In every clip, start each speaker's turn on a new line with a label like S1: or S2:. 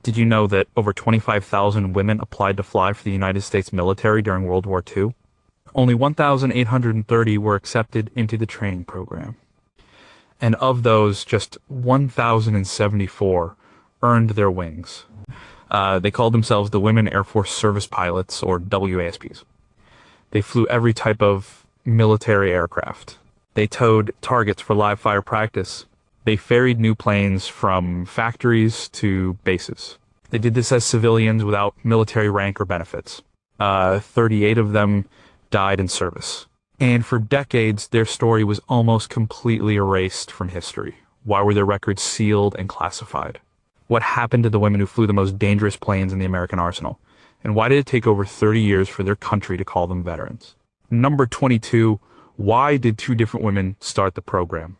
S1: Did you know that over 25,000 women applied to fly for the United States military during World War II? Only 1,830 were accepted into the training program. And of those, just 1,074 earned their wings. They called themselves the Women Airforce Service Pilots, or WASPs. They flew every type of military aircraft. They towed targets for live fire practice. They ferried new planes from factories to bases. They did this as civilians without military rank or benefits. 38 of them died in service. And for decades, their story was almost completely erased from history. Why were their records sealed and classified? What happened to the women who flew the most dangerous planes in the American arsenal? And why did it take over 30 years for their country to call them veterans? Number 22, why did two different women start the program?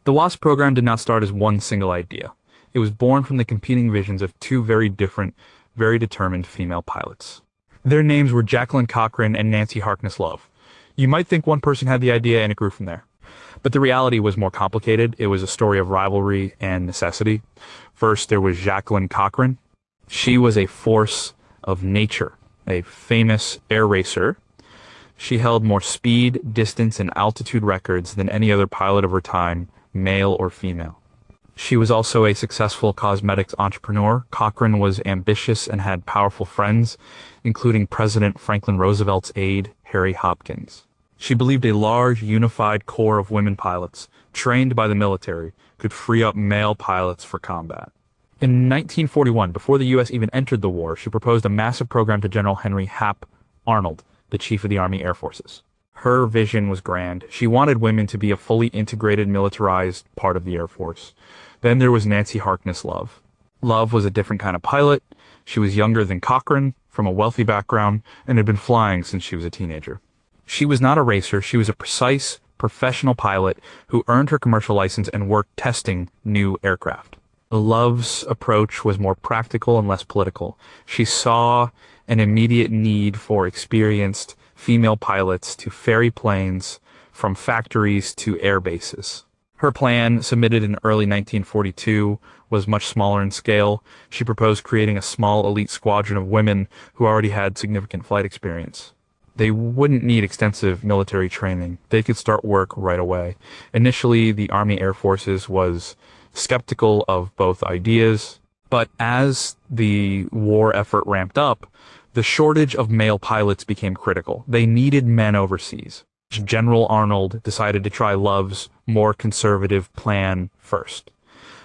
S1: The WASP program did not start as one single idea. It was born from the competing visions of two very different, very determined female pilots. Their names were Jacqueline Cochran and Nancy Harkness Love. You might think one person had the idea and it grew from there. But the reality was more complicated. It was a story of rivalry and necessity. First, there was Jacqueline Cochran. She was a force of nature, a famous air racer. She held more speed, distance, and altitude records than any other pilot of her time, male or female. She was also a successful cosmetics entrepreneur. Cochran was ambitious and had powerful friends, including President Franklin Roosevelt's aide, Harry Hopkins. She believed a large, unified core of women pilots, trained by the military, could free up male pilots for combat. In 1941, before the U.S. even entered the war, she proposed a massive program to General Henry Hap Arnold, the chief of the Army Air Forces. Her vision was grand. She wanted women to be a fully integrated, militarized part of the Air Force. Then there was Nancy Harkness Love. Love was a different kind of pilot. She was younger than Cochran, from a wealthy background, and had been flying since she was a teenager. She was not a racer. She was a precise, professional pilot who earned her commercial license and worked testing new aircraft. Love's approach was more practical and less political. She saw an immediate need for experienced female pilots to ferry planes from factories to air bases. Her plan, submitted in early 1942, was much smaller in scale. She proposed creating a small elite squadron of women who already had significant flight experience. They wouldn't need extensive military training. They could start work right away. Initially, the Army Air Forces was skeptical of both ideas, but as the war effort ramped up, the shortage of male pilots became critical. They needed men overseas. General Arnold decided to try Love's more conservative plan first.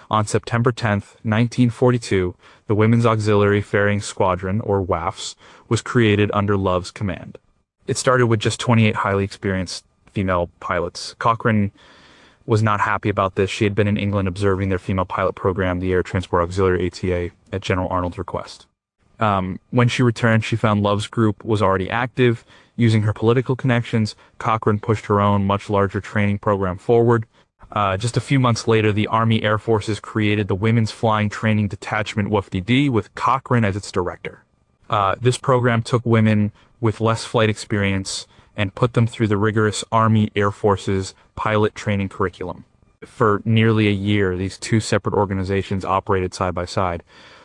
S1: On September 10th, 1942, the Women's Auxiliary Ferrying Squadron, or WAFs, was created under Love's command. It started with just 28 highly experienced female pilots. Cochran was not happy about this. She had been in England observing their female pilot program, the Air Transport Auxiliary ATA, at General Arnold's request. When she returned, she found Love's group was already active. Using her political connections, Cochran pushed her own much larger training program forward. Just a few months later, the Army Air Forces created the Women's Flying Training Detachment WFDD with Cochran as its director. This program took women with less flight experience and put them through the rigorous Army Air Forces pilot training curriculum. For nearly a year, these two separate organizations operated side by side.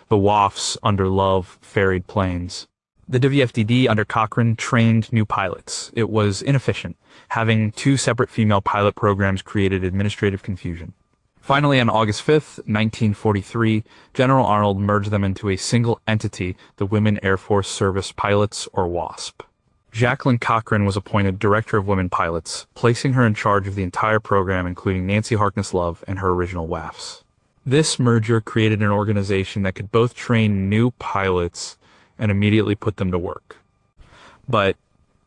S1: The WAFs under Love ferried planes. The WFDD under Cochran trained new pilots. It was inefficient. Having two separate female pilot programs created administrative confusion. Finally, on August 5th, 1943, General Arnold merged them into a single entity, the Women Airforce Service Pilots, or WASP. Jacqueline Cochran was appointed Director of Women Pilots, placing her in charge of the entire program, including Nancy Harkness Love and her original WAFs. This merger created an organization that could both train new pilots and immediately put them to work. But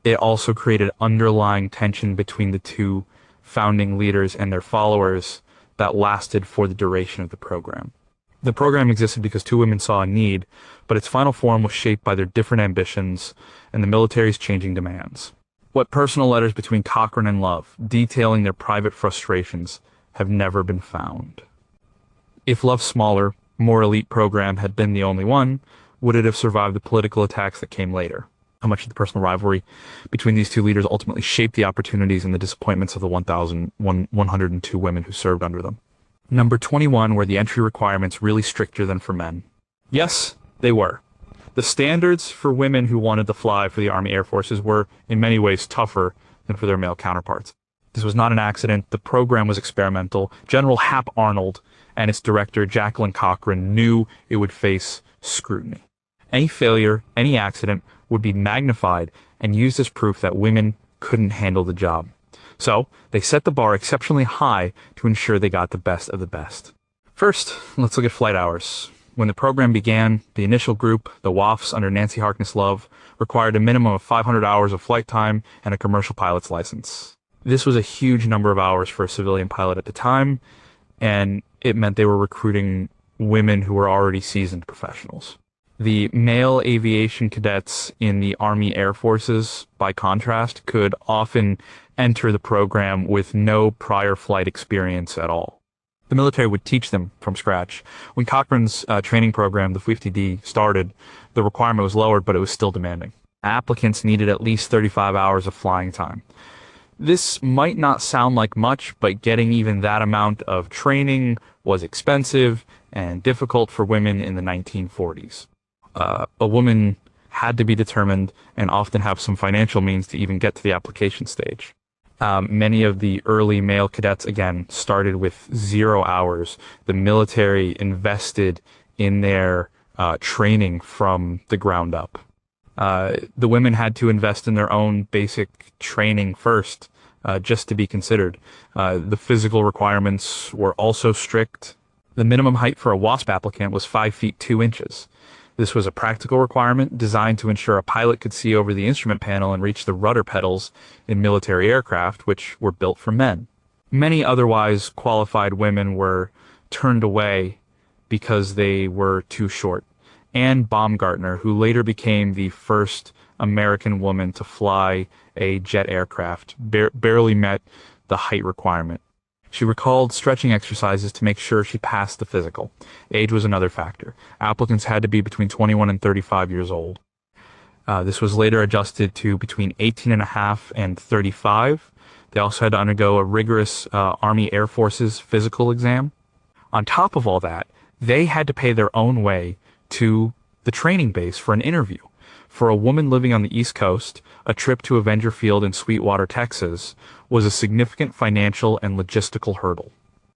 S1: it also created underlying tension between the two founding leaders and their followers that lasted for the duration of the program. The program existed because two women saw a need, but its final form was shaped by their different ambitions and the military's changing demands. What personal letters between Cochran and Love, detailing their private frustrations, have never been found. If Love's smaller, more elite program had been the only one, would it have survived the political attacks that came later? How much of the personal rivalry between these two leaders ultimately shaped the opportunities and the disappointments of the 1,102 women who served under them? Number 21 were the entry requirements really stricter than for men. Yes, they were. The standards for women who wanted to fly for the Army Air Forces were, in many ways, tougher than for their male counterparts. This was not an accident. The program was experimental. General Hap Arnold and its director, Jacqueline Cochran, knew it would face scrutiny. Any failure, any accident, would be magnified and used as proof that women couldn't handle the job. So, they set the bar exceptionally high to ensure they got the best of the best. First, let's look at flight hours. When the program began, the initial group, the WASPs under Nancy Harkness Love, required a minimum of 500 hours of flight time and a commercial pilot's license. This was a huge number of hours for a civilian pilot at the time, and it meant they were recruiting women who were already seasoned professionals. The male aviation cadets in the Army Air Forces, by contrast, could often enter the program with no prior flight experience at all. The military would teach them from scratch. When Cochran's training program, the 50D, started, the requirement was lowered, but it was still demanding. Applicants needed at least 35 hours of flying time. This might not sound like much, but getting even that amount of training was expensive and difficult for women in the 1940s. A woman had to be determined and often have some financial means to even get to the application stage. Many of the early male cadets, again, started with 0 hours. The military invested in their training from the ground up. The women had to invest in their own basic training first, just to be considered. The physical requirements were also strict. The minimum height for a WASP applicant was 5 feet 2 inches. This was a practical requirement designed to ensure a pilot could see over the instrument panel and reach the rudder pedals in military aircraft, which were built for men. Many otherwise qualified women were turned away because they were too short. Anne Baumgartner, who later became the first American woman to fly a jet aircraft, barely met the height requirement. She recalled stretching exercises to make sure she passed the physical. Age was another factor. Applicants had to be between 21 and 35 years old. This was later adjusted to between 18 and a half and 35. They also had to undergo a rigorous Army Air Forces physical exam. On top of all that, they had to pay their own way to the training base for an interview. For a woman living on the East Coast, a trip to Avenger Field in Sweetwater, Texas, was a significant financial and logistical hurdle.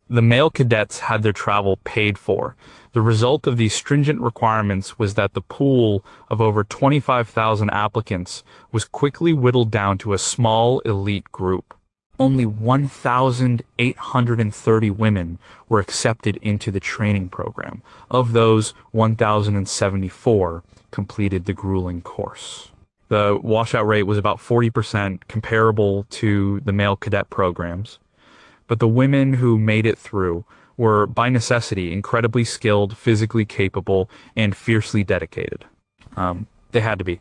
S1: The male cadets had their travel paid for. The result of these stringent requirements was that the pool of over 25,000 applicants was quickly whittled down to a small elite group. Only 1,830 women were accepted into the training program. Of those, 1,074 completed the grueling course. The washout rate was about 40%, comparable to the male cadet programs. But the women who made it through were, by necessity, incredibly skilled, physically capable, and fiercely dedicated. They had to be.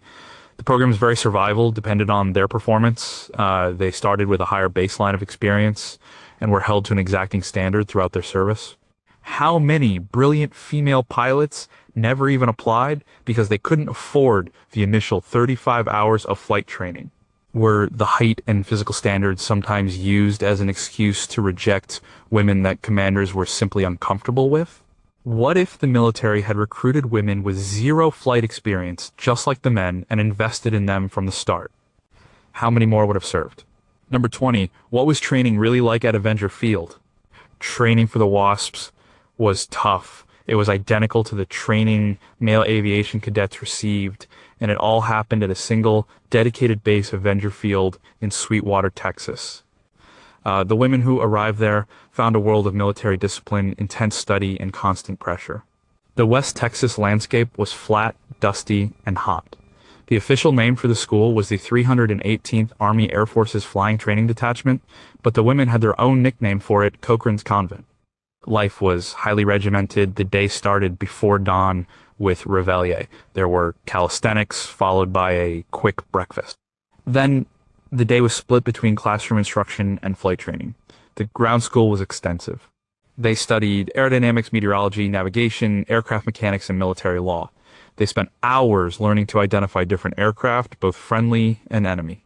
S1: The program's very survival depended on their performance. They started with a higher baseline of experience and were held to an exacting standard throughout their service. How many brilliant female pilots never even applied because they couldn't afford the initial 35 hours of flight training? Were the height and physical standards sometimes used as an excuse to reject women that commanders were simply uncomfortable with? What if the military had recruited women with 0 flight experience, just like the men, and invested in them from the start? How many more would have served? Number 20, what was training really like at Avenger Field? Training for the WASPs was tough. It was identical to the training male aviation cadets received, and it all happened at a single, dedicated base, Avenger Field in Sweetwater, Texas. The women who arrived there found a world of military discipline, intense study, and constant pressure. The West Texas landscape was flat, dusty, and hot. The official name for the school was the 318th Army Air Forces Flying Training Detachment, but the women had their own nickname for it, Cochran's Convent. Life was highly regimented. The day started before dawn with reveille. There were calisthenics, followed by a quick breakfast. Then the day was split between classroom instruction and flight training. The ground school was extensive. They studied aerodynamics, meteorology, navigation, aircraft mechanics, and military law. They spent hours learning to identify different aircraft, both friendly and enemy.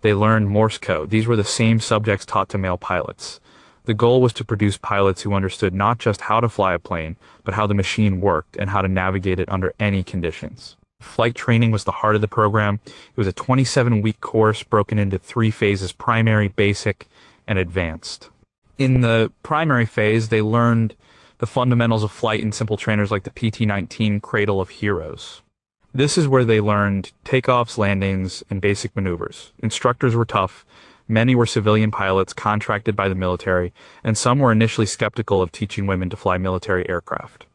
S1: They learned Morse code. These were the same subjects taught to male pilots. The goal was to produce pilots who understood not just how to fly a plane, but how the machine worked and how to navigate it under any conditions. Flight training was the heart of the program. It was a 27-week course broken into 3 phases: primary, basic, and advanced. In the primary phase, they learned the fundamentals of flight in simple trainers like the PT-19 Cradle of Heroes. This is where they learned takeoffs, landings, and basic maneuvers. Instructors were tough. Many were civilian pilots contracted by the military, and some were initially skeptical of teaching women to fly military aircraft.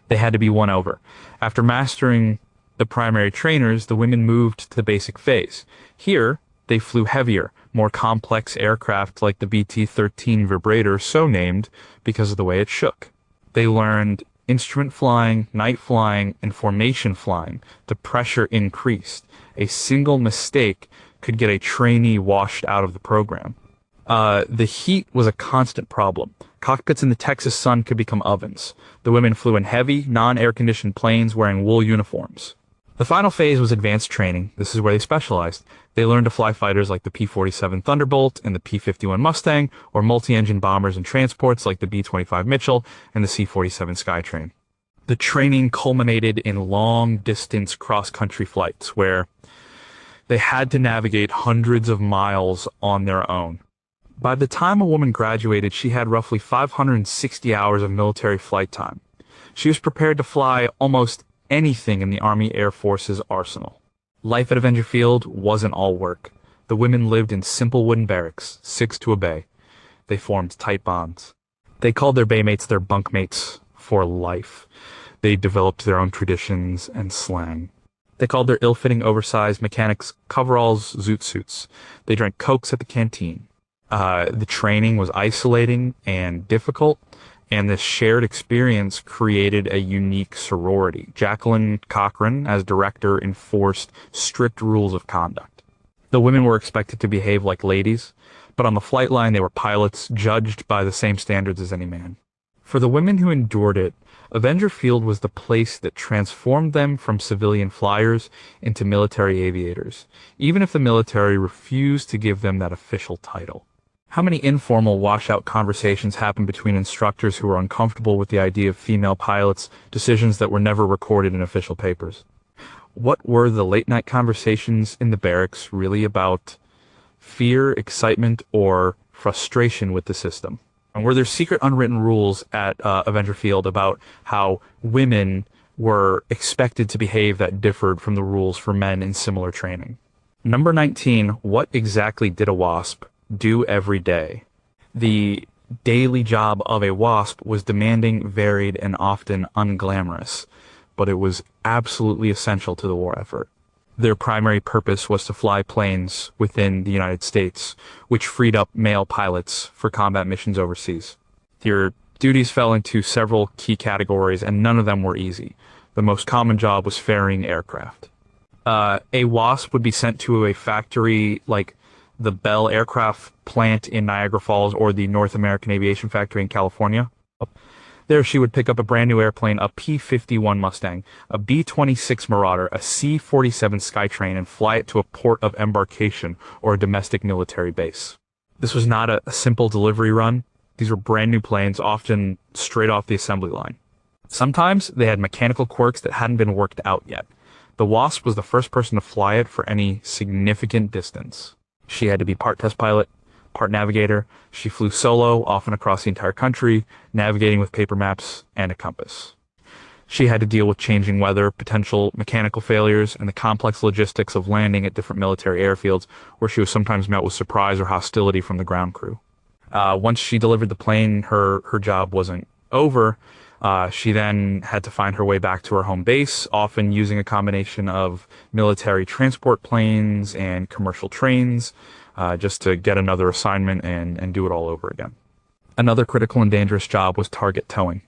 S1: They had to be won over. After mastering the primary trainers, the women moved to the basic phase. Here, they flew heavier, more complex aircraft like the BT-13 vibrator, so named because of the way it shook. They learned instrument flying, night flying, and formation flying. The pressure increased. A single mistake could get a trainee washed out of the program. The heat was a constant problem. Cockpits in the Texas sun could become ovens. The women flew in heavy, non-air-conditioned planes wearing wool uniforms. The final phase was advanced training. This is where they specialized. They learned to fly fighters like the P-47 Thunderbolt and the P-51 Mustang, or multi-engine bombers and transports like the B-25 Mitchell and the C-47 Skytrain. The training culminated in long-distance cross-country flights where they had to navigate hundreds of miles on their own. By the time a woman graduated, she had roughly 560 hours of military flight time. She was prepared to fly almost anything in the Army Air Force's arsenal. Life at Avenger Field wasn't all work. The women lived in simple wooden barracks, 6 to a bay. They formed tight bonds. They called their baymates their bunkmates for life. They developed their own traditions and slang. They called their ill-fitting, oversized mechanics coveralls zoot suits. They drank Cokes at the canteen. The training was isolating and difficult, and this shared experience created a unique sorority. Jacqueline Cochran, as director, enforced strict rules of conduct. The women were expected to behave like ladies, but on the flight line they were pilots, judged by the same standards as any man. For the women who endured it, Avenger Field was the place that transformed them from civilian flyers into military aviators, even if the military refused to give them that official title. How many informal washout conversations happened between instructors who were uncomfortable with the idea of female pilots, decisions that were never recorded in official papers? What were the late-night conversations in the barracks really about? Fear, excitement, or frustration with the system? And were there secret unwritten rules at Avenger Field about how women were expected to behave that differed from the rules for men in similar training? Number 19, what exactly did a WASP do every day? The daily job of a WASP was demanding, varied, and often unglamorous, but it was absolutely essential to the war effort. Their primary purpose was to fly planes within the United States, which freed up male pilots for combat missions overseas. Their duties fell into several key categories, and none of them were easy. The most common job was ferrying aircraft. A WASP would be sent to a factory like the Bell Aircraft plant in Niagara Falls or the North American Aviation Factory in California. There she would pick up a brand new airplane, a P-51 Mustang, a B-26 Marauder, a C-47 Skytrain, and fly it to a port of embarkation or a domestic military base. This was not a simple delivery run. These were brand new planes, often straight off the assembly line. Sometimes they had mechanical quirks that hadn't been worked out yet. The WASP was the first person to fly it for any significant distance. She had to be part test pilot, part navigator. She flew solo, often across the entire country, navigating with paper maps and a compass. She had to deal with changing weather, potential mechanical failures, and the complex logistics of landing at different military airfields, where she was sometimes met with surprise or hostility from the ground crew. Once she delivered the plane, her job wasn't over. She then had to find her way back to her home base, often using a combination of military transport planes and commercial trains, just to get another assignment and do it all over again. Another critical and dangerous job was target towing.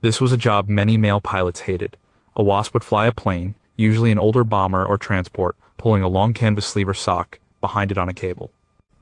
S1: This was a job many male pilots hated. A WASP would fly a plane, usually an older bomber or transport, pulling a long canvas sleeve or sock behind it on a cable.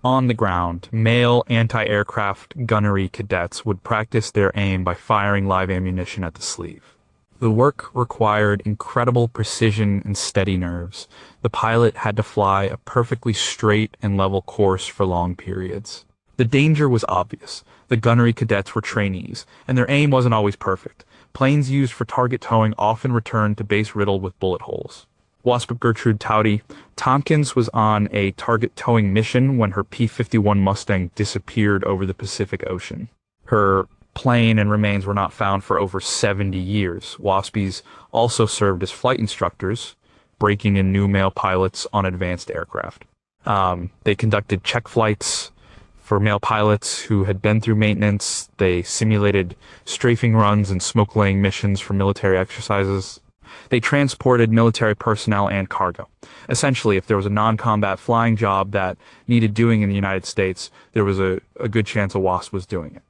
S1: On the ground, male anti-aircraft gunnery cadets would practice their aim by firing live ammunition at the sleeve. The work required incredible precision and steady nerves. The pilot had to fly a perfectly straight and level course for long periods. The danger was obvious. The gunnery cadets were trainees, and their aim wasn't always perfect. Planes used for target towing often returned to base riddled with bullet holes. WASP Gertrude Towdy Tompkins was on a target towing mission when her P-51 Mustang disappeared over the Pacific Ocean. Her plane and remains were not found for over 70 years. WASPs also served as flight instructors, breaking in new male pilots on advanced aircraft. They conducted check flights for male pilots who had been through maintenance. They simulated strafing runs and smoke-laying missions for military exercises. They transported military personnel and cargo. Essentially, if there was a non-combat flying job that needed doing in the United States, there was a good chance a WASP was doing it.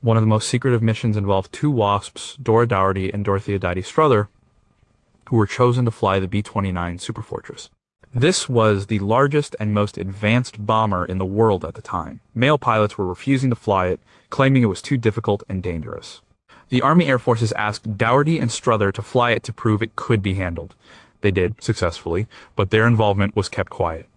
S1: One of the most secretive missions involved two WASPs, Dora Dougherty and Dorothea Didi Strother, who were chosen to fly the B-29 Superfortress. This was the largest and most advanced bomber in the world at the time. Male pilots were refusing to fly it, claiming it was too difficult and dangerous. The Army Air Forces asked Dougherty and Strother to fly it to prove it could be handled. They did, successfully, but their involvement was kept quiet.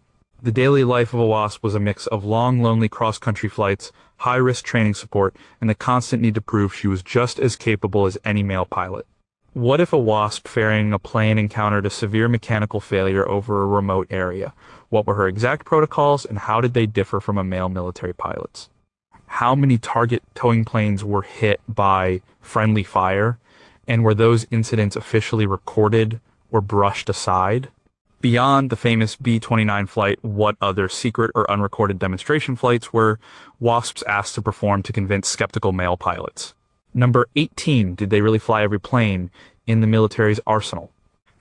S1: The daily life of a WASP was a mix of long, lonely cross-country flights, high-risk training support, and the constant need to prove she was just as capable as any male pilot. What if a WASP ferrying a plane encountered a severe mechanical failure over a remote area? What were her exact protocols, and how did they differ from a male military pilot's? How many target towing planes were hit by friendly fire, and were those incidents officially recorded or brushed aside? Beyond the famous B-29 flight, what other secret or unrecorded demonstration flights were WASPs asked to perform to convince skeptical male pilots? Number 18, did they really fly every plane in the military's arsenal?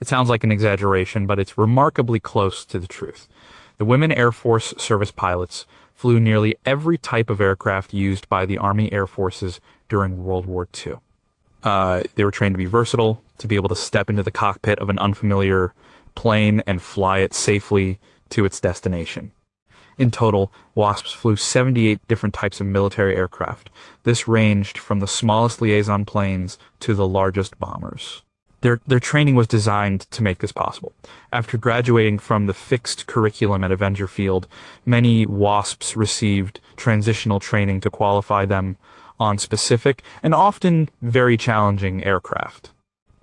S1: It sounds like an exaggeration, but it's remarkably close to the truth. The Women Airforce Service Pilots flew nearly every type of aircraft used by the Army Air Forces during World War II. They were trained to be versatile, to be able to step into the cockpit of an unfamiliar plane and fly it safely to its destination. In total, WASPs flew 78 different types of military aircraft. This ranged from the smallest liaison planes to the largest bombers. Their training was designed to make this possible. After graduating from the fixed curriculum at Avenger Field, many WASPs received transitional training to qualify them on specific and often very challenging aircraft.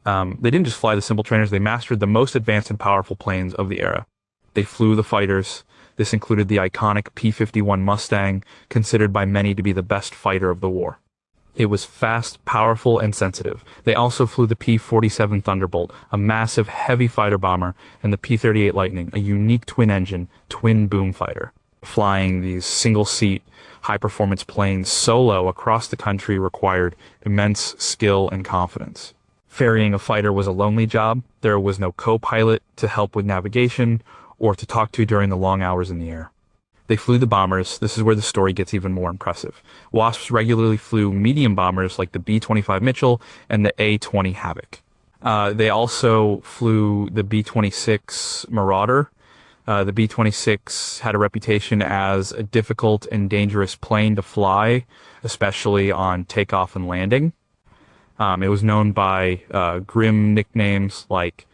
S1: They didn't just fly the simple trainers, they mastered the most advanced and powerful planes of the era. They flew the fighters. This included the iconic P-51 Mustang, considered by many to be the best fighter of the war. It was fast, powerful, and sensitive. They also flew the P-47 Thunderbolt, a massive, heavy fighter bomber, and the P-38 Lightning, a unique twin-engine, twin-boom fighter. Flying these single-seat, high-performance planes solo across the country required immense skill and confidence. Ferrying a fighter was a lonely job. There was no co-pilot to help with navigation or to talk to during the long hours in the air. They flew the bombers. This is where the story gets even more impressive. WASPs regularly flew medium bombers like the B-25 Mitchell and the A-20 Havoc. They also flew the B-26 Marauder. The B-26 had a reputation as a difficult and dangerous plane to fly, especially on takeoff and landing. It was known by grim nicknames like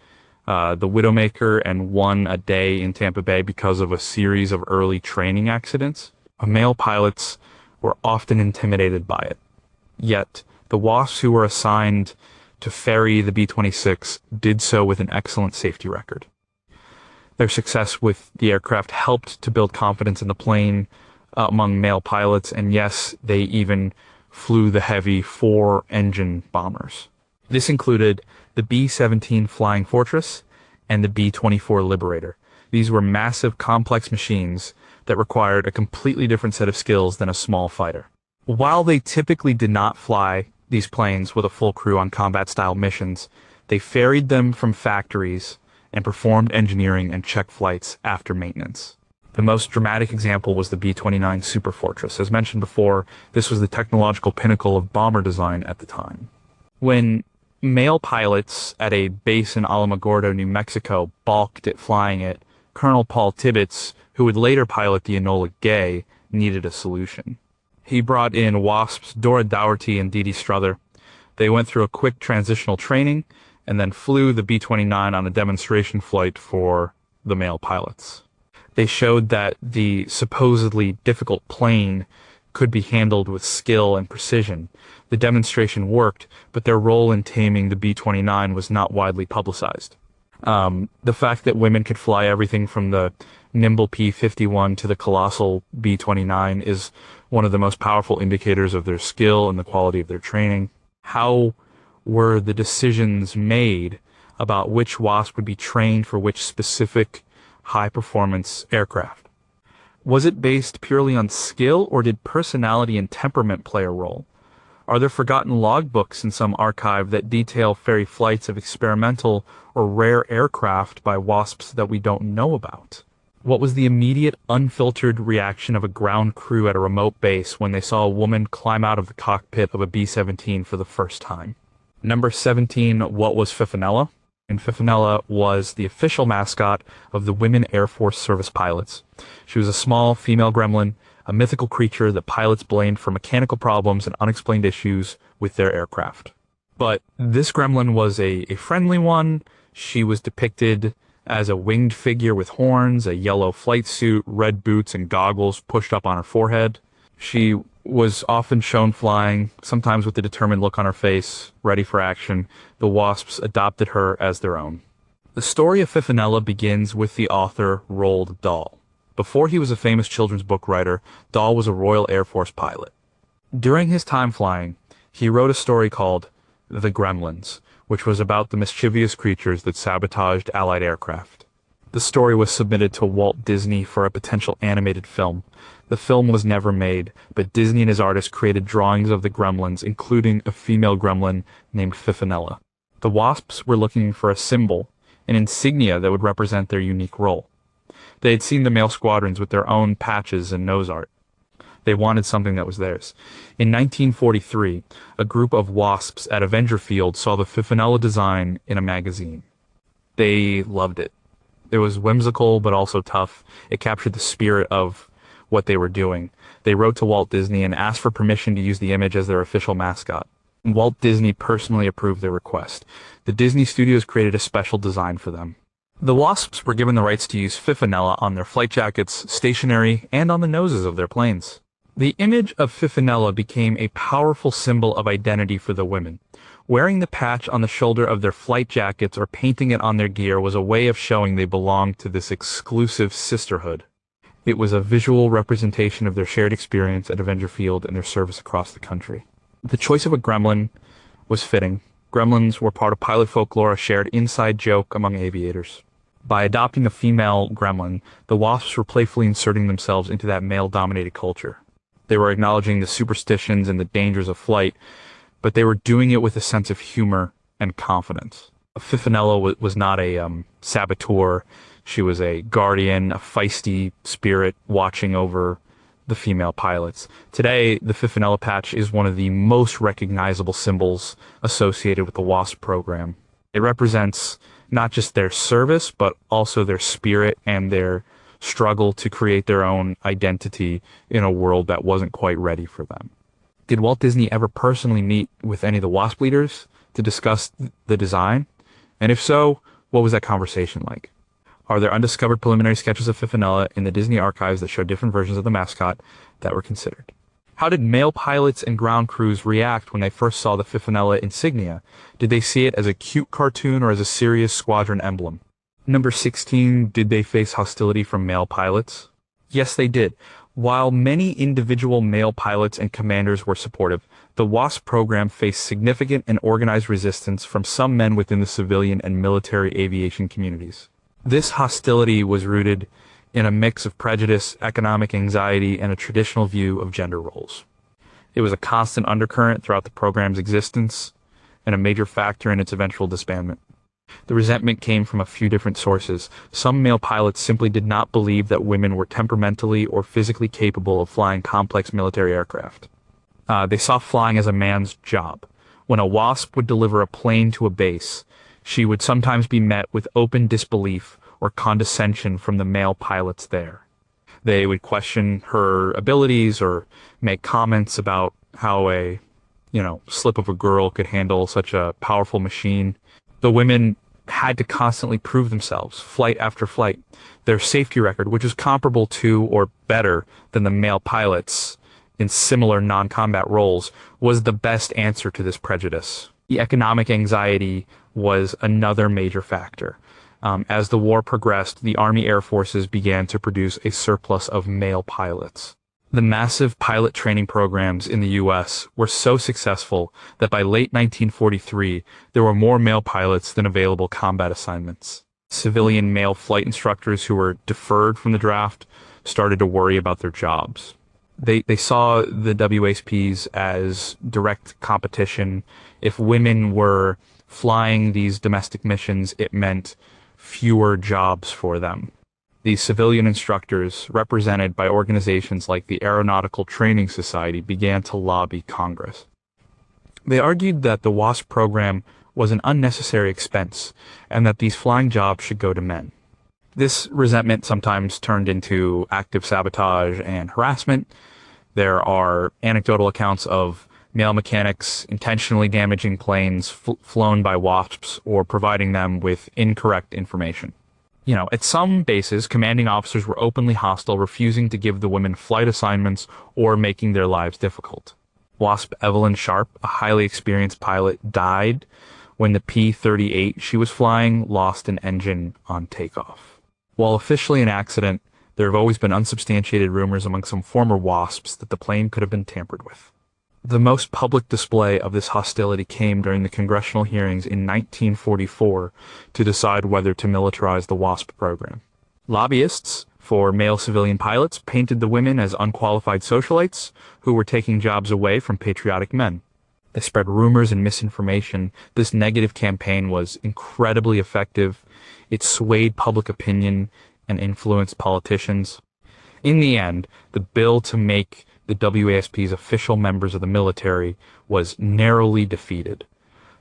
S1: the Widowmaker and One a Day in Tampa Bay because of a series of early training accidents. Male pilots were often intimidated by it. Yet, the WASPs who were assigned to ferry the B-26 did so with an excellent safety record. Their success with the aircraft helped to build confidence in the plane among male pilots, and yes, they even flew the heavy 4-engine bombers. This included the B-17 Flying Fortress and the B-24 Liberator. These were massive, complex machines that required a completely different set of skills than a small fighter. While they typically did not fly these planes with a full crew on combat-style missions, they ferried them from factories and performed engineering and check flights after maintenance. The most dramatic example was the B-29 Superfortress. As mentioned before, this was the technological pinnacle of bomber design at the time. When male pilots at a base in Alamogordo, New Mexico, balked at flying it, Colonel Paul Tibbets, who would later pilot the Enola Gay, needed a solution. He brought in WASPs Dora Dougherty and Didi Strother. They went through a quick transitional training and then flew the B-29 on a demonstration flight for the male pilots. They showed that the supposedly difficult plane could be handled with skill and precision. The demonstration worked, but their role in taming the B-29 was not widely publicized. The fact that women could fly everything from the nimble P-51 to the colossal B-29 is one of the most powerful indicators of their skill and the quality of their training. How were the decisions made about which WASP would be trained for which specific high-performance aircraft? Was it based purely on skill, or did personality and temperament play a role? Are there forgotten logbooks in some archive that detail ferry flights of experimental or rare aircraft by WASPs that we don't know about? What was the immediate, unfiltered reaction of a ground crew at a remote base when they saw a woman climb out of the cockpit of a B-17 for the first time? Number 17, what was Fifinella? And Fifinella was the official mascot of the Women Airforce Service Pilots. She was a small female gremlin, a mythical creature that pilots blamed for mechanical problems and unexplained issues with their aircraft. But this gremlin was a friendly one. She was depicted as a winged figure with horns, a yellow flight suit, red boots, and goggles pushed up on her forehead. She was often shown flying, sometimes with a determined look on her face, ready for action. The WASPs adopted her as their own. The story of Fifinella begins with the author Roald Dahl. Before he was a famous children's book writer, Dahl was a Royal Air Force pilot. During his time flying, he wrote a story called The Gremlins, which was about the mischievous creatures that sabotaged Allied aircraft. The story was submitted to Walt Disney for a potential animated film. The film was never made, but Disney and his artist created drawings of the gremlins, including a female gremlin named Fifinella. The WASPs were looking for a symbol, an insignia that would represent their unique role. They had seen the male squadrons with their own patches and nose art. They wanted something that was theirs. In 1943, a group of WASPs at Avenger Field saw the Fifinella design in a magazine. They loved it. It was whimsical, but also tough. It captured the spirit of what they were doing. They wrote to Walt Disney and asked for permission to use the image as their official mascot. Walt Disney personally approved their request. The Disney Studios created a special design for them. The WASPs were given the rights to use Fifinella on their flight jackets, stationery, and on the noses of their planes. The image of Fifinella became a powerful symbol of identity for the women. Wearing the patch on the shoulder of their flight jackets or painting it on their gear was a way of showing they belonged to this exclusive sisterhood. It was a visual representation of their shared experience at Avenger Field and their service across the country. The choice of a gremlin was fitting. Gremlins were part of pilot folklore, a shared inside joke among aviators. By adopting a female gremlin, the WASPs were playfully inserting themselves into that male-dominated culture. They were acknowledging the superstitions and the dangers of flight, but they were doing it with a sense of humor and confidence. Fifinella was not a saboteur. She was a guardian, a feisty spirit watching over the female pilots. Today, the Fifinella patch is one of the most recognizable symbols associated with the WASP program. It represents not just their service, but also their spirit and their struggle to create their own identity in a world that wasn't quite ready for them. Did Walt Disney ever personally meet with any of the WASP leaders to discuss the design? And if so, what was that conversation like? Are there undiscovered preliminary sketches of Fifinella in the Disney archives that show different versions of the mascot that were considered? How did male pilots and ground crews react when they first saw the Fifinella insignia? Did they see it as a cute cartoon or as a serious squadron emblem? Number 16, did they face hostility from male pilots? Yes, they did. While many individual male pilots and commanders were supportive, the WASP program faced significant and organized resistance from some men within the civilian and military aviation communities. This hostility was rooted in a mix of prejudice, economic anxiety, and a traditional view of gender roles. It was a constant undercurrent throughout the program's existence and a major factor in its eventual disbandment. The resentment came from a few different sources. Some male pilots simply did not believe that women were temperamentally or physically capable of flying complex military aircraft. They saw flying as a man's job. When a WASP would deliver a plane to a base, she would sometimes be met with open disbelief or condescension from the male pilots there. They would question her abilities or make comments about how a, slip of a girl could handle such a powerful machine. The women had to constantly prove themselves, flight after flight. Their safety record, which was comparable to or better than the male pilots, in similar non-combat roles was the best answer to this prejudice. The economic anxiety was another major factor. As the war progressed, the Army Air Forces began to produce a surplus of male pilots. The massive pilot training programs in the U.S. were so successful that by late 1943, there were more male pilots than available combat assignments. Civilian male flight instructors who were deferred from the draft started to worry about their jobs. They saw the WASPs as direct competition. If women were flying these domestic missions, it meant fewer jobs for them. These civilian instructors, represented by organizations like the Aeronautical Training Society, began to lobby Congress. They argued that the WASP program was an unnecessary expense and that these flying jobs should go to men. This resentment sometimes turned into active sabotage and harassment. There are anecdotal accounts of male mechanics intentionally damaging planes flown by WASPs or providing them with incorrect information. At some bases, commanding officers were openly hostile, refusing to give the women flight assignments or making their lives difficult. WASP Evelyn Sharp, a highly experienced pilot, died when the P-38 she was flying lost an engine on takeoff. While officially an accident, there have always been unsubstantiated rumors among some former WASPs that the plane could have been tampered with. The most public display of this hostility came during the congressional hearings in 1944 to decide whether to militarize the WASP program. Lobbyists for male civilian pilots painted the women as unqualified socialites who were taking jobs away from patriotic men. They spread rumors and misinformation. This negative campaign was incredibly effective. It swayed public opinion and influenced politicians. In the end, the bill to make the WASPs official members of the military was narrowly defeated.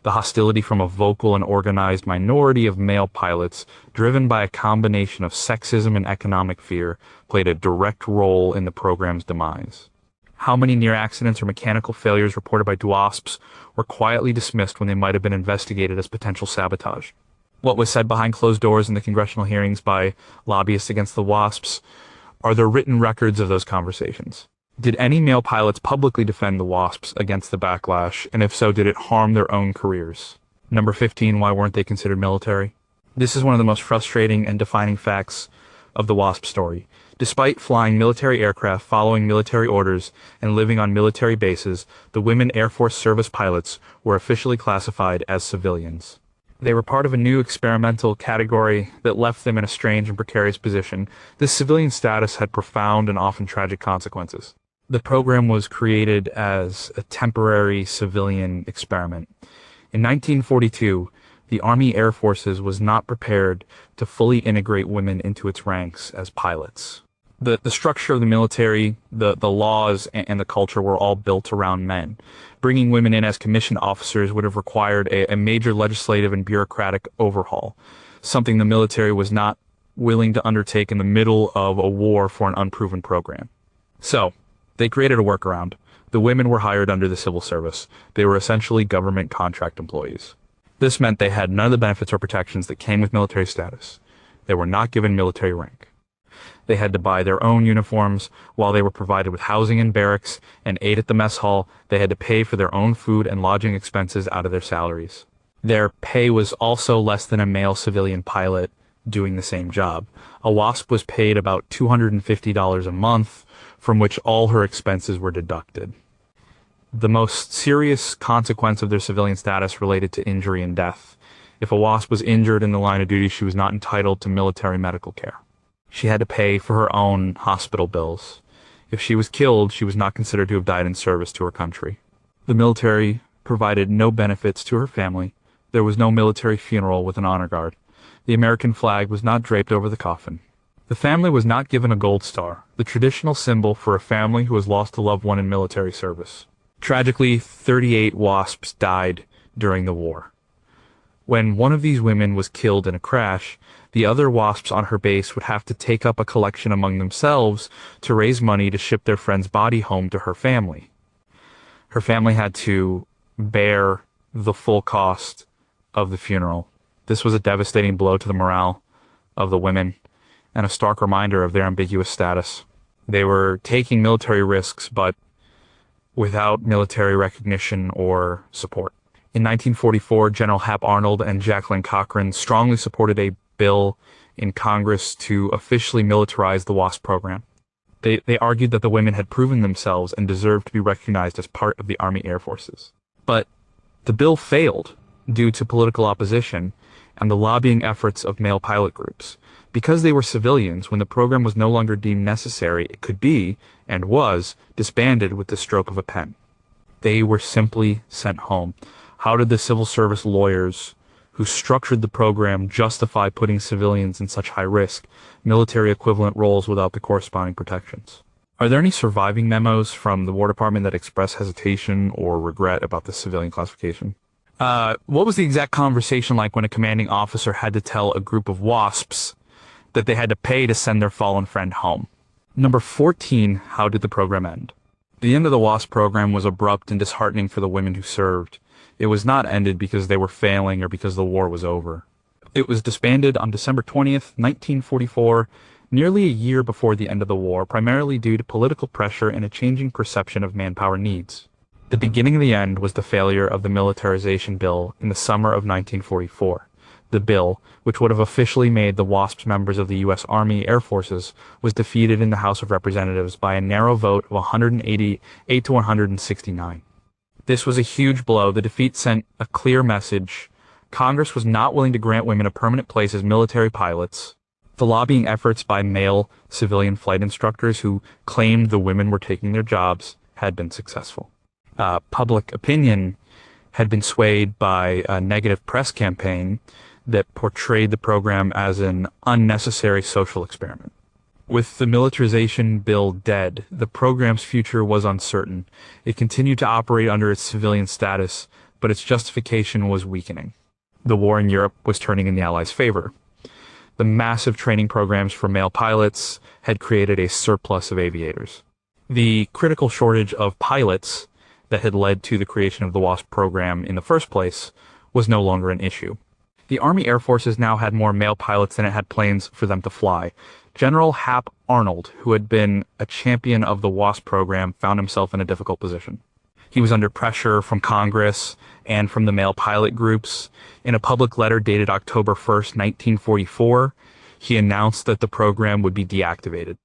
S1: The hostility from a vocal and organized minority of male pilots, driven by a combination of sexism and economic fear, played a direct role in the program's demise. How many near accidents or mechanical failures reported by WASPs were quietly dismissed when they might have been investigated as potential sabotage? What was said behind closed doors in the congressional hearings by lobbyists against the WASPs? Are there written records of those conversations? Did any male pilots publicly defend the WASPs against the backlash, and if so, did it harm their own careers? Number 15, why weren't they considered military? This is one of the most frustrating and defining facts of the WASP story. Despite flying military aircraft, following military orders, and living on military bases, the Women Airforce Service Pilots were officially classified as civilians. They were part of a new experimental category that left them in a strange and precarious position. This civilian status had profound and often tragic consequences. The program was created as a temporary civilian experiment. In 1942, the Army Air Forces was not prepared to fully integrate women into its ranks as pilots. The structure of the military, the laws, and the culture were all built around men. Bringing women in as commissioned officers would have required a major legislative and bureaucratic overhaul, something the military was not willing to undertake in the middle of a war for an unproven program. So, they created a workaround. The women were hired under the civil service. They were essentially government contract employees. This meant they had none of the benefits or protections that came with military status. They were not given military rank. They had to buy their own uniforms. While they were provided with housing in barracks and aid at the mess hall, they had to pay for their own food and lodging expenses out of their salaries. Their pay was also less than a male civilian pilot doing the same job. A WASP was paid about $250 a month, from which all her expenses were deducted. The most serious consequence of their civilian status related to injury and death. If a WASP was injured in the line of duty, she was not entitled to military medical care. She had to pay for her own hospital bills. If she was killed, she was not considered to have died in service to her country. The military provided no benefits to her family. There was no military funeral with an honor guard. The American flag was not draped over the coffin. The family was not given a gold star, the traditional symbol for a family who has lost a loved one in military service. Tragically, 38 WASPs died during the war. When one of these women was killed in a crash, the other WASPs on her base would have to take up a collection among themselves to raise money to ship their friend's body home to her family. Her family had to bear the full cost of the funeral. This was a devastating blow to the morale of the women and a stark reminder of their ambiguous status. They were taking military risks, but without military recognition or support. In 1944, General Hap Arnold and Jacqueline Cochran strongly supported a bill in Congress to officially militarize the WASP program. They argued that the women had proven themselves and deserved to be recognized as part of the Army Air Forces. But the bill failed due to political opposition and the lobbying efforts of male pilot groups. Because they were civilians, when the program was no longer deemed necessary, it could be, and was, disbanded with the stroke of a pen. They were simply sent home. How did the civil service lawyers who structured the program justify putting civilians in such high-risk, military-equivalent roles without the corresponding protections? Are there any surviving memos from the War Department that express hesitation or regret about the civilian classification? What was the exact conversation like when a commanding officer had to tell a group of WASPs that they had to pay to send their fallen friend home? Number 14, how did the program end? The end of the WASP program was abrupt and disheartening for the women who served. It was not ended because they were failing or because the war was over. It was disbanded on December 20th, 1944, nearly a year before the end of the war, primarily due to political pressure and a changing perception of manpower needs. The beginning of the end was the failure of the militarization bill in the summer of 1944. The bill, which would have officially made the WASPs members of the U.S. Army Air Forces, was defeated in the House of Representatives by a narrow vote of 188 to 169. This was a huge blow. The defeat sent a clear message. Congress was not willing to grant women a permanent place as military pilots. The lobbying efforts by male civilian flight instructors who claimed the women were taking their jobs had been successful. Public opinion had been swayed by a negative press campaign that portrayed the program as an unnecessary social experiment. With the militarization bill dead, the program's future was uncertain. It continued to operate under its civilian status, but its justification was weakening. The war in Europe was turning in the Allies' favor. The massive training programs for male pilots had created a surplus of aviators. The critical shortage of pilots that had led to the creation of the WASP program in the first place was no longer an issue. The Army Air Forces now had more male pilots than it had planes for them to fly. General Hap Arnold, who had been a champion of the WASP program, found himself in a difficult position. He was under pressure from Congress and from the male pilot groups. In a public letter dated October 1st, 1944, he announced that the program would be deactivated.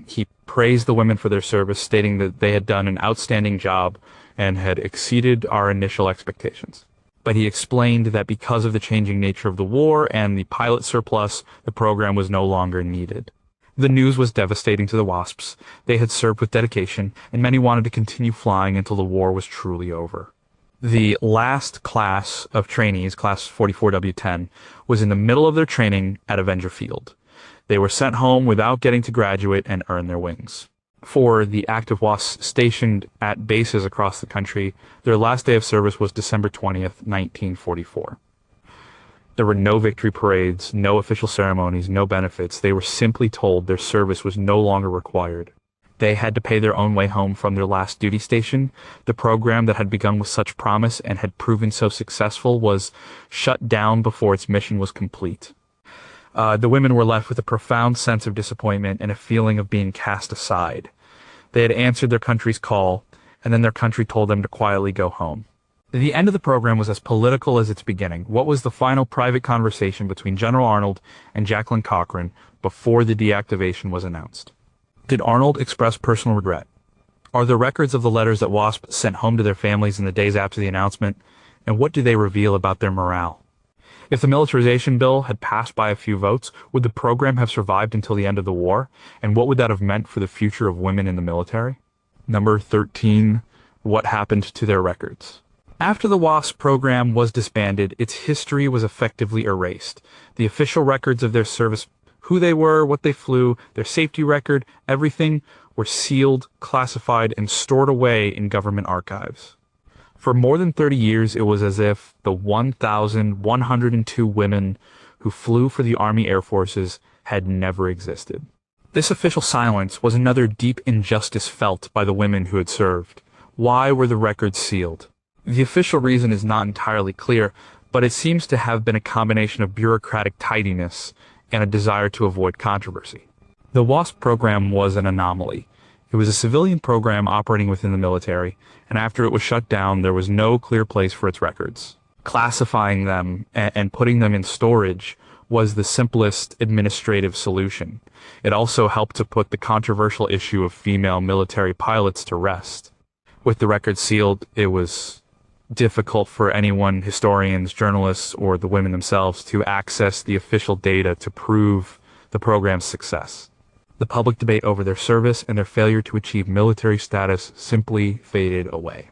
S1: He praised the women for their service, stating that they had done an outstanding job and had exceeded our initial expectations. But he explained that because of the changing nature of the war and the pilot surplus, the program was no longer needed. The news was devastating to the WASPs. They had served with dedication, and many wanted to continue flying until the war was truly over. The last class of trainees, Class 44W10, was in the middle of their training at Avenger Field. They were sent home without getting to graduate and earn their wings. For the active WASPs stationed at bases across the country, their last day of service was December 20th, 1944. There were no victory parades, no official ceremonies, no benefits. They were simply told their service was no longer required. They had to pay their own way home from their last duty station. The program that had begun with such promise and had proven so successful was shut down before its mission was complete. The women were left with a profound sense of disappointment and a feeling of being cast aside. They had answered their country's call, and then their country told them to quietly go home. The end of the program was as political as its beginning. What was the final private conversation between General Arnold and Jacqueline Cochran before the deactivation was announced? Did Arnold express personal regret? Are there records of the letters that WASP sent home to their families in the days after the announcement? And what do they reveal about their morale? If the militarization bill had passed by a few votes, would the program have survived until the end of the war? And what would that have meant for the future of women in the military? Number 13, what happened to their records? After the WASP program was disbanded, its history was effectively erased. The official records of their service, who they were, what they flew, their safety record, everything were sealed, classified, and stored away in government archives. For more than 30 years, it was as if the 1,102 women who flew for the Army Air Forces had never existed. This official silence was another deep injustice felt by the women who had served. Why were the records sealed? The official reason is not entirely clear, but it seems to have been a combination of bureaucratic tidiness and a desire to avoid controversy. The WASP program was an anomaly. It was a civilian program operating within the military, and after it was shut down, there was no clear place for its records. Classifying them and putting them in storage was the simplest administrative solution. It also helped to put the controversial issue of female military pilots to rest. With the records sealed, it was difficult for anyone, historians, journalists, or the women themselves, to access the official data to prove the program's success. The public debate over their service and their failure to achieve military status simply faded away.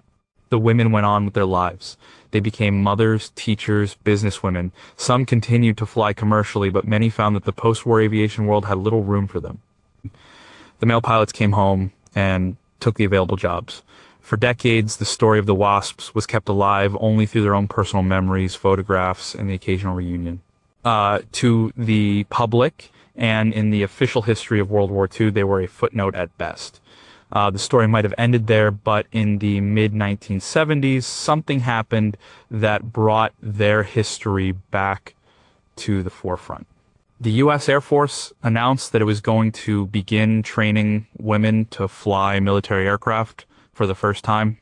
S1: The women went on with their lives. They became mothers, teachers, businesswomen. Some continued to fly commercially, but many found that the post-war aviation world had little room for them. The male pilots came home and took the available jobs. For decades, the story of the WASPs was kept alive only through their own personal memories, photographs, and the occasional reunion. To the public and in the official history of World War II, they were a footnote at best. The story might have ended there, but in the mid-1970s, something happened that brought their history back to the forefront. The U.S. Air Force announced that it was going to begin training women to fly military aircraft for the first time.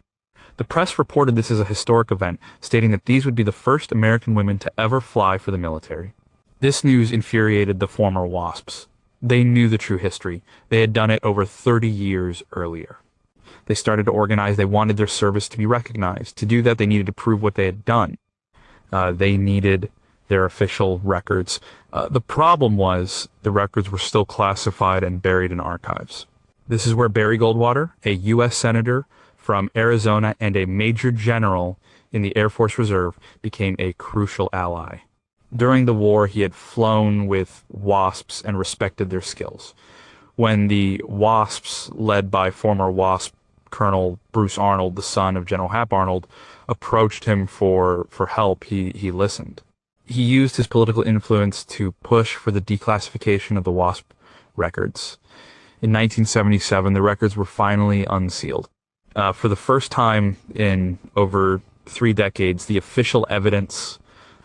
S1: The press reported this as a historic event, stating that these would be the first American women to ever fly for the military. This news infuriated the former WASPs. They knew the true history. They had done it over 30 years earlier. They started to organize. They wanted their service to be recognized. To do that, they needed to prove what they had done. They needed their official records. The problem was the records were still classified and buried in archives. This is where Barry Goldwater, a U.S. Senator from Arizona and a Major General in the Air Force Reserve, became a crucial ally. During the war, he had flown with WASPs and respected their skills. When the WASPs, led by former WASP Colonel Bruce Arnold, the son of General Hap Arnold, approached him for help, he listened. He used his political influence to push for the declassification of the WASP records. In 1977, the records were finally unsealed. For the first time in over 3 decades, the official evidence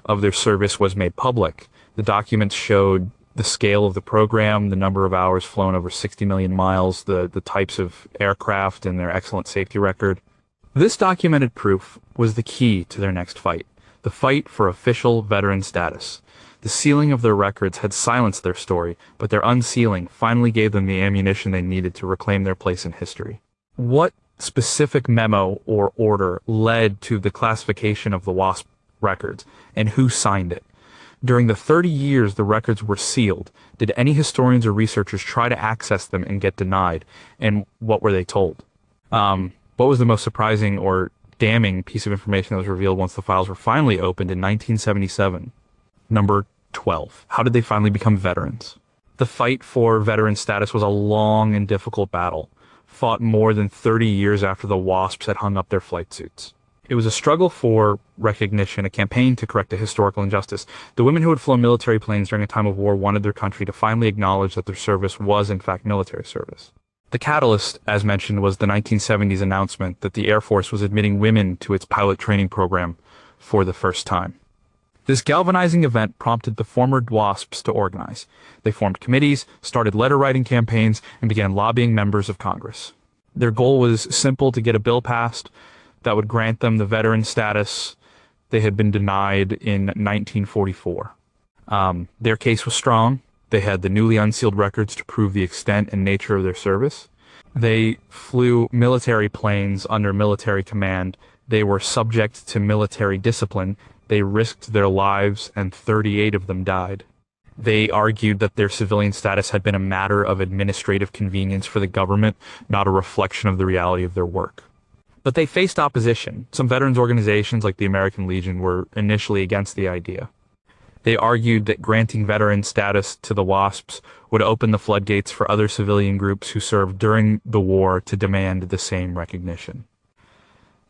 S1: of their service was made public. The documents showed the scale of the program, the number of hours flown over 60 million miles, the types of aircraft, and their excellent safety record. This documented proof was the key to their next fight, the fight for official veteran status. The sealing of their records had silenced their story, but their unsealing finally gave them the ammunition they needed to reclaim their place in history. What specific memo or order led to the classification of the WASP records, and who signed it? During the 30 years the records were sealed, did any historians or researchers try to access them and get denied? And what were they told? What was the most surprising or damning piece of information that was revealed once the files were finally opened in 1977? Number 12. How did they finally become veterans? The fight for veteran status was a long and difficult battle, fought more than 30 years after the WASPs had hung up their flight suits. It was a struggle for recognition, a campaign to correct a historical injustice. The women who had flown military planes during a time of war wanted their country to finally acknowledge that their service was in fact military service. The catalyst, as mentioned, was the 1970s announcement that the Air Force was admitting women to its pilot training program for the first time. This galvanizing event prompted the former WASPs to organize. They formed committees, started letter-writing campaigns, and began lobbying members of Congress. Their goal was simple: to get a bill passed that would grant them the veteran status they had been denied in 1944. Their case was strong. They had the newly unsealed records to prove the extent and nature of their service. They flew military planes under military command. They were subject to military discipline. They risked their lives, and 38 of them died. They argued that their civilian status had been a matter of administrative convenience for the government, not a reflection of the reality of their work. But they faced opposition. Some veterans organizations like the American Legion were initially against the idea. They argued that granting veteran status to the WASPs would open the floodgates for other civilian groups who served during the war to demand the same recognition.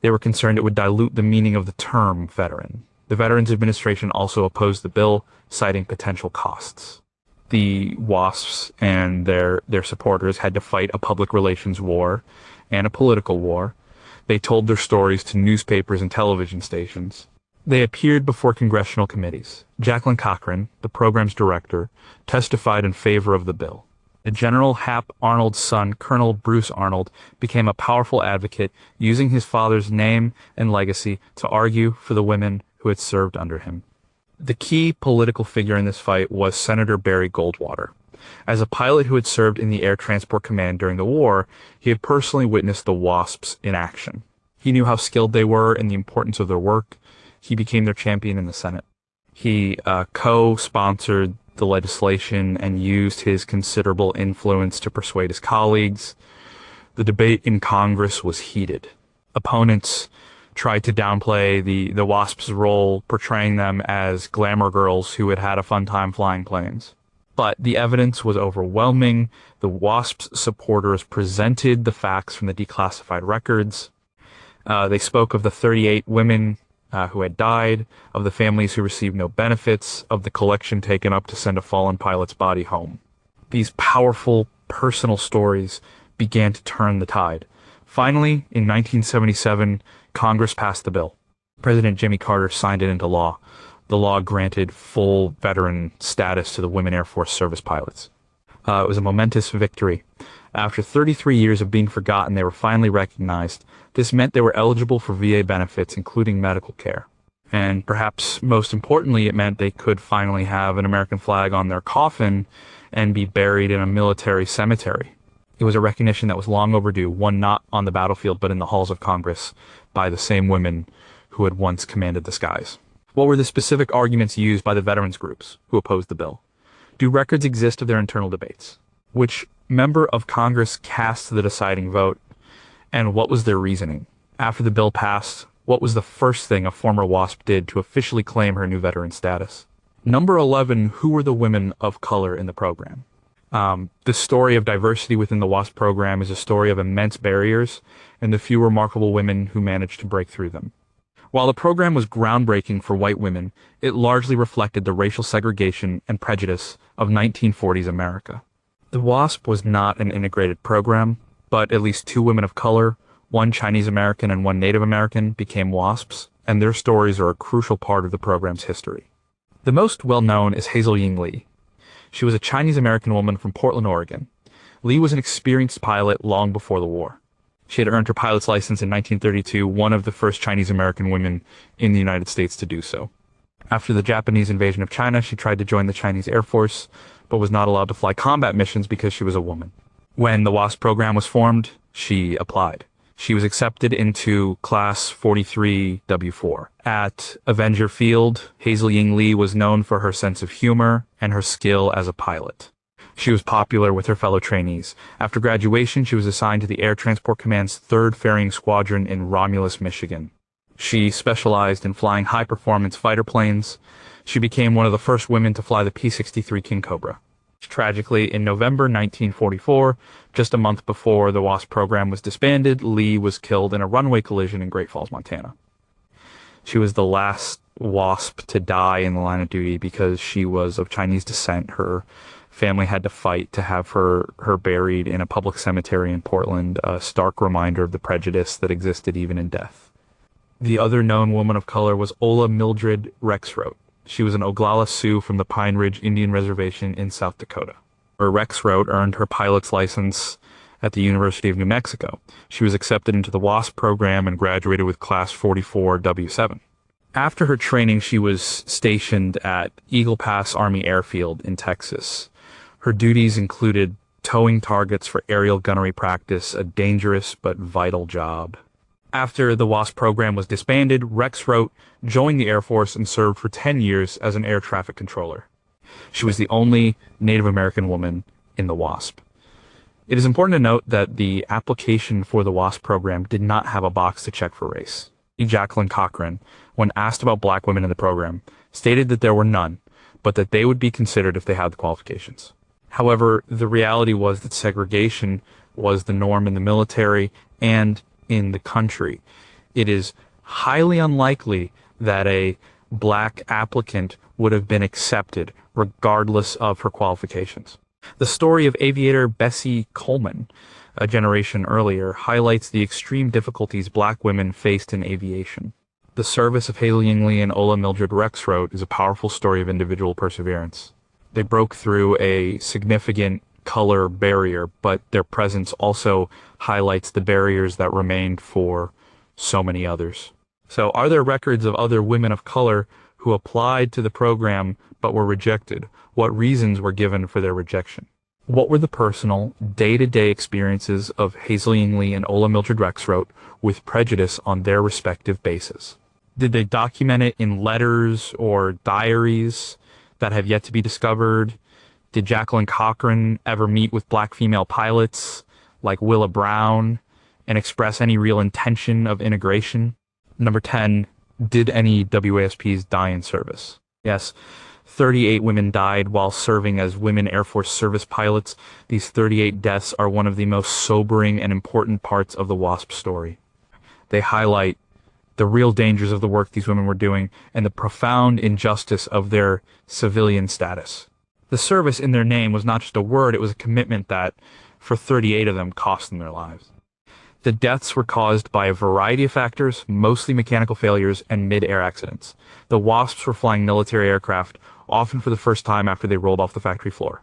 S1: They were concerned it would dilute the meaning of the term veteran. The Veterans Administration also opposed the bill, citing potential costs. The WASPs and their supporters had to fight a public relations war and a political war. They told their stories to newspapers and television stations. They appeared before congressional committees. Jacqueline Cochran, the program's director, testified in favor of the bill. The General Hap Arnold's son, Colonel Bruce Arnold, became a powerful advocate, using his father's name and legacy to argue for the women who had served under him. The key political figure in this fight was Senator Barry Goldwater. As a pilot who had served in the Air Transport Command during the war, he had personally witnessed the WASPs in action. He knew how skilled they were and the importance of their work. He became their champion in the Senate. He co-sponsored the legislation and used his considerable influence to persuade his colleagues. The debate in Congress was heated. Opponents tried to downplay the WASPs' role, portraying them as glamour girls who had had a fun time flying planes. But the evidence was overwhelming. The WASPs' supporters presented the facts from the declassified records. They spoke of the 38 women who had died, of the families who received no benefits, of the collection taken up to send a fallen pilot's body home. These powerful, personal stories began to turn the tide. Finally, in 1977, Congress passed the bill. President Jimmy Carter signed it into law. The law granted full veteran status to the Women Airforce Service Pilots. It was a momentous victory. After 33 years of being forgotten, they were finally recognized. This meant they were eligible for VA benefits, including medical care. And perhaps most importantly, it meant they could finally have an American flag on their coffin and be buried in a military cemetery. It was a recognition that was long overdue, one not on the battlefield but in the halls of Congress by the same women who had once commanded the skies. What were the specific arguments used by the veterans groups who opposed the bill? Do records exist of their internal debates? Which member of Congress cast the deciding vote? And what was their reasoning? After the bill passed, what was the first thing a former WASP did to officially claim her new veteran status? Number 11, who were the women of color in the program? The story of diversity within the WASP program is a story of immense barriers and the few remarkable women who managed to break through them. While the program was groundbreaking for white women, it largely reflected the racial segregation and prejudice of 1940s America. The WASP was not an integrated program, but at least 2 women of color, 1 Chinese American and 1 Native American, became WASPs, and their stories are a crucial part of the program's history. The most well-known is Hazel Ying Lee. She was a Chinese American woman from Portland, Oregon. Lee was an experienced pilot long before the war. She had earned her pilot's license in 1932, one of the first Chinese American women in the United States to do so. After the Japanese invasion of China, she tried to join the Chinese Air Force, but was not allowed to fly combat missions because she was a woman. When the WASP program was formed, she applied. She was accepted into Class 43W4. At Avenger Field, Hazel Ying Lee was known for her sense of humor and her skill as a pilot. She was popular with her fellow trainees. After graduation, she was assigned to the Air Transport Command's 3rd Ferrying Squadron in Romulus, Michigan. She specialized in flying high-performance fighter planes. She became one of the first women to fly the P-63 King Cobra. Tragically, in November 1944, just a month before the WASP program was disbanded, Lee was killed in a runway collision in Great Falls, Montana. She was the last WASP to die in the line of duty because she was of Chinese descent. Her family had to fight to have her buried in a public cemetery in Portland, a stark reminder of the prejudice that existed even in death. The other known woman of color was Ola Mildred Rexroth. She was an Oglala Sioux from the Pine Ridge Indian Reservation in South Dakota. Rexroth earned her pilot's license at the University of New Mexico. She was accepted into the WASP program and graduated with Class 44W7. After her training, she was stationed at Eagle Pass Army Airfield in Texas. Her duties included towing targets for aerial gunnery practice, a dangerous but vital job. After the WASP program was disbanded, Rexroth joined the Air Force and served for 10 years as an air traffic controller. She was the only Native American woman in the WASP. It is important to note that the application for the WASP program did not have a box to check for race. Jacqueline Cochran, when asked about black women in the program, stated that there were none, but that they would be considered if they had the qualifications. However, the reality was that segregation was the norm in the military and in the country. It is highly unlikely that a black applicant would have been accepted regardless of her qualifications. The story of aviator Bessie Coleman, a generation earlier, highlights the extreme difficulties black women faced in aviation. The service of Hazel Ying Lee and Ola Mildred Rexroth is a powerful story of individual perseverance. They broke through a significant color barrier, but their presence also highlights the barriers that remained for so many others. So, are there records of other women of color who applied to the program but were rejected? What reasons were given for their rejection? What were the personal, day-to-day experiences of Hazel Ying Lee and Ola Mildred Rexroth with prejudice on their respective bases? Did they document it in letters or diaries that have yet to be discovered? Did Jacqueline Cochran ever meet with black female pilots like Willa Brown and express any real intention of integration? Number 10, did any WASPs die in service? Yes, 38 women died while serving as Women Airforce Service Pilots. These 38 deaths are one of the most sobering and important parts of the WASP story. They highlight the real dangers of the work these women were doing and the profound injustice of their civilian status. The service in their name was not just a word, it was a commitment that, for 38 of them, cost them their lives. The deaths were caused by a variety of factors, mostly mechanical failures and mid-air accidents. The WASPs were flying military aircraft, often for the first time after they rolled off the factory floor.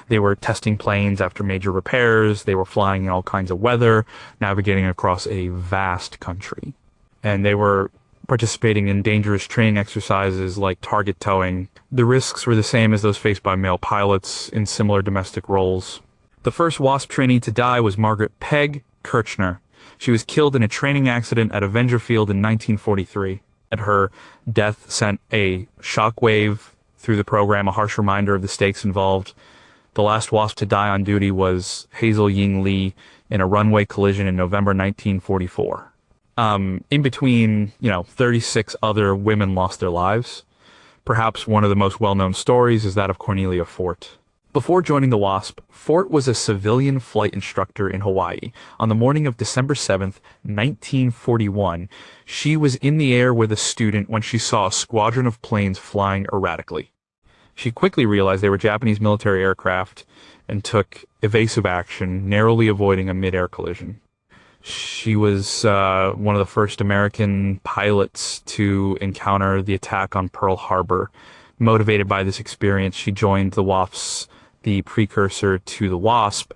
S1: They were testing planes after major repairs, they were flying in all kinds of weather, navigating across a vast country. And they were participating in dangerous training exercises like target towing. The risks were the same as those faced by male pilots in similar domestic roles. The first WASP trainee to die was Margaret Peg Kirchner. She was killed in a training accident at Avenger Field in 1943. And her death sent a shockwave through the program, a harsh reminder of the stakes involved. The last WASP to die on duty was Hazel Ying Lee in a runway collision in November 1944. In between, 36 other women lost their lives. Perhaps one of the most well-known stories is that of Cornelia Fort. Before joining the WASP, Fort was a civilian flight instructor in Hawaii. On the morning of December 7th, 1941, she was in the air with a student when she saw a squadron of planes flying erratically. She quickly realized they were Japanese military aircraft and took evasive action, narrowly avoiding a mid-air collision. She was one of the first American pilots to encounter the attack on Pearl Harbor. Motivated by this experience, she joined the WASPs, the precursor to the WASP,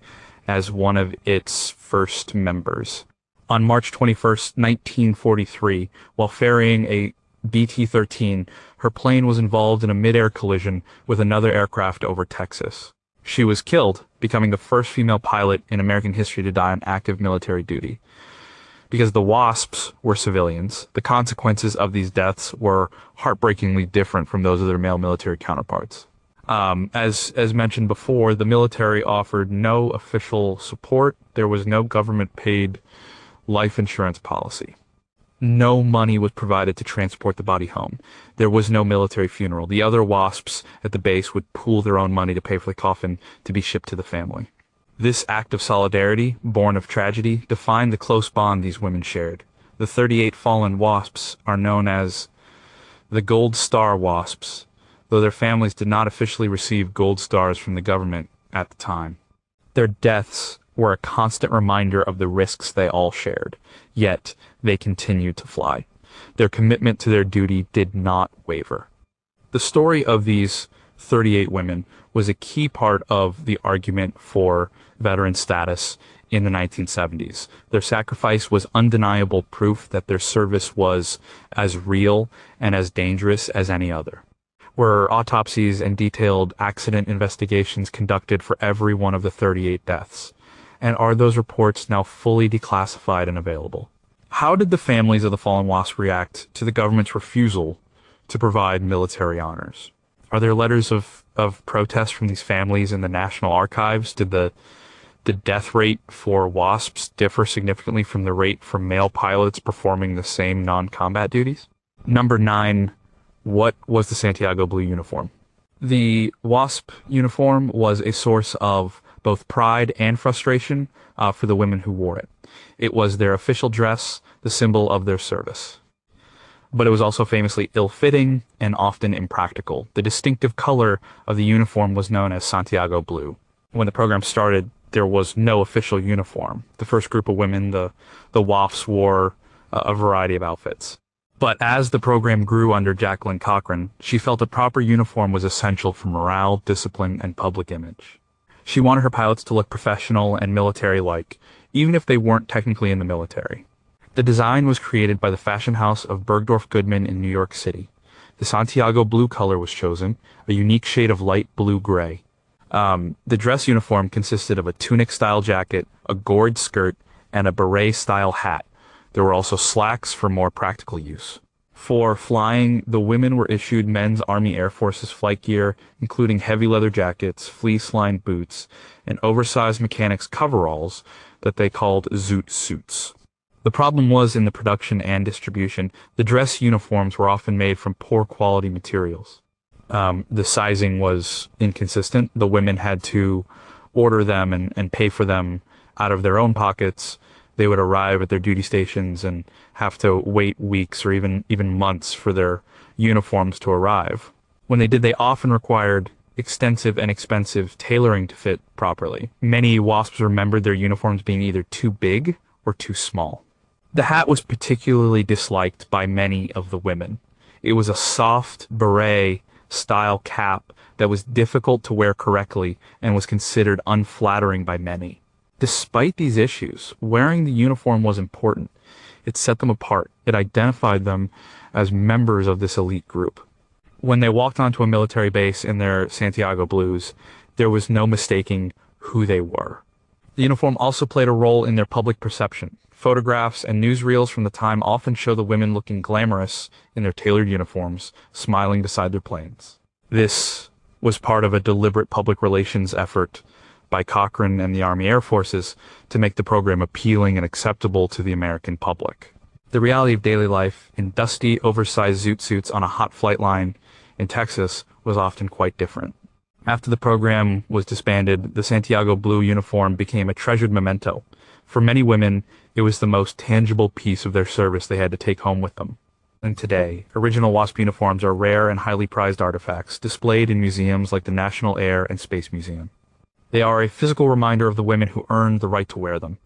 S1: as one of its first members. On March 21st, 1943, while ferrying a BT-13, her plane was involved in a mid-air collision with another aircraft over Texas. She was killed, becoming the first female pilot in American history to die on active military duty. Because the WASPs were civilians, the consequences of these deaths were heartbreakingly different from those of their male military counterparts. As mentioned before, the military offered no official support. There was no government-paid life insurance policy. No money was provided to transport the body home. There was no military funeral. The other WASPs at the base would pool their own money to pay for the coffin to be shipped to the family. This act of solidarity, born of tragedy, defined the close bond these women shared. The 38 fallen WASPs are known as the Gold Star WASPs, though their families did not officially receive gold stars from the government at the time. Their deaths were a constant reminder of the risks they all shared, yet they continued to fly. Their commitment to their duty did not waver. The story of these 38 women was a key part of the argument for veteran status in the 1970s. Their sacrifice was undeniable proof that their service was as real and as dangerous as any other. Were autopsies and detailed accident investigations conducted for every one of the 38 deaths? And are those reports now fully declassified and available? How did the families of the fallen WASP react to the government's refusal to provide military honors? Are there letters of protest from these families in the National Archives? Did the death rate for WASPs differ significantly from the rate for male pilots performing the same non-combat duties? Number 9, what was the Santiago blue uniform? The WASP uniform was a source of both pride and frustration for the women who wore it. It was their official dress, the symbol of their service. But it was also famously ill-fitting and often impractical. The distinctive color of the uniform was known as Santiago blue. When the program started, there was no official uniform. The first group of women, the WASPs, wore a variety of outfits. But as the program grew under Jacqueline Cochran, she felt a proper uniform was essential for morale, discipline, and public image. She wanted her pilots to look professional and military-like, even if they weren't technically in the military. The design was created by the fashion house of Bergdorf Goodman in New York City. The Santiago blue color was chosen, a unique shade of light blue-gray. The dress uniform consisted of a tunic-style jacket, a gored skirt, and a beret-style hat. There were also slacks for more practical use. For flying, the women were issued men's Army Air Forces flight gear, including heavy leather jackets, fleece-lined boots, and oversized mechanics coveralls that they called zoot suits. The problem was in the production and distribution. The dress uniforms were often made from poor quality materials. The sizing was inconsistent. The women had to order them and pay for them out of their own pockets. They would arrive at their duty stations and have to wait weeks or even months for their uniforms to arrive. When they did, they often required extensive and expensive tailoring to fit properly. Many WASPs remembered their uniforms being either too big or too small. The hat was particularly disliked by many of the women. It was a soft beret-style cap that was difficult to wear correctly and was considered unflattering by many. Despite these issues, wearing the uniform was important. It set them apart. It identified them as members of this elite group. When they walked onto a military base in their Santiago blues, there was no mistaking who they were. The uniform also played a role in their public perception. Photographs and newsreels from the time often show the women looking glamorous in their tailored uniforms, smiling beside their planes. This was part of a deliberate public relations effort by Cochran and the Army Air Forces to make the program appealing and acceptable to the American public. The reality of daily life in dusty, oversized zoot suits on a hot flight line in Texas was often quite different. After the program was disbanded, the Santiago blue uniform became a treasured memento. For many women, it was the most tangible piece of their service they had to take home with them. And today, original WASP uniforms are rare and highly prized artifacts displayed in museums like the National Air and Space Museum. They are a physical reminder of the women who earned the right to wear them.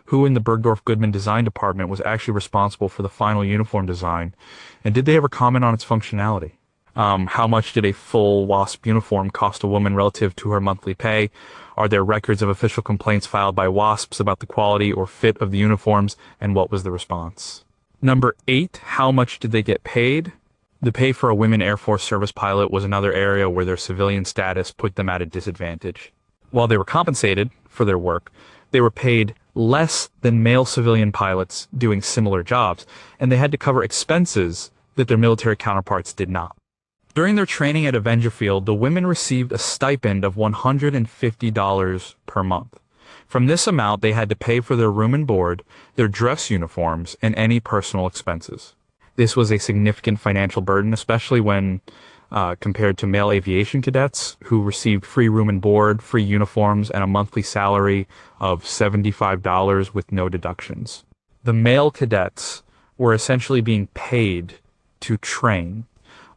S1: Who in the Bergdorf Goodman design department was actually responsible for the final uniform design, and did they ever comment on its functionality? How much did a full WASP uniform cost a woman relative to her monthly pay? Are there records of official complaints filed by WASPs about the quality or fit of the uniforms, and what was the response? Number 8, how much did they get paid? The pay for a Women Airforce Service Pilot was another area where their civilian status put them at a disadvantage. While they were compensated for their work, they were paid less than male civilian pilots doing similar jobs, and they had to cover expenses that their military counterparts did not. During their training at Avenger Field, the women received a stipend of $150 per month. From this amount, they had to pay for their room and board, their dress uniforms, and any personal expenses. This was a significant financial burden, especially when compared to male aviation cadets who received free room and board, free uniforms, and a monthly salary of $75 with no deductions. The male cadets were essentially being paid to train,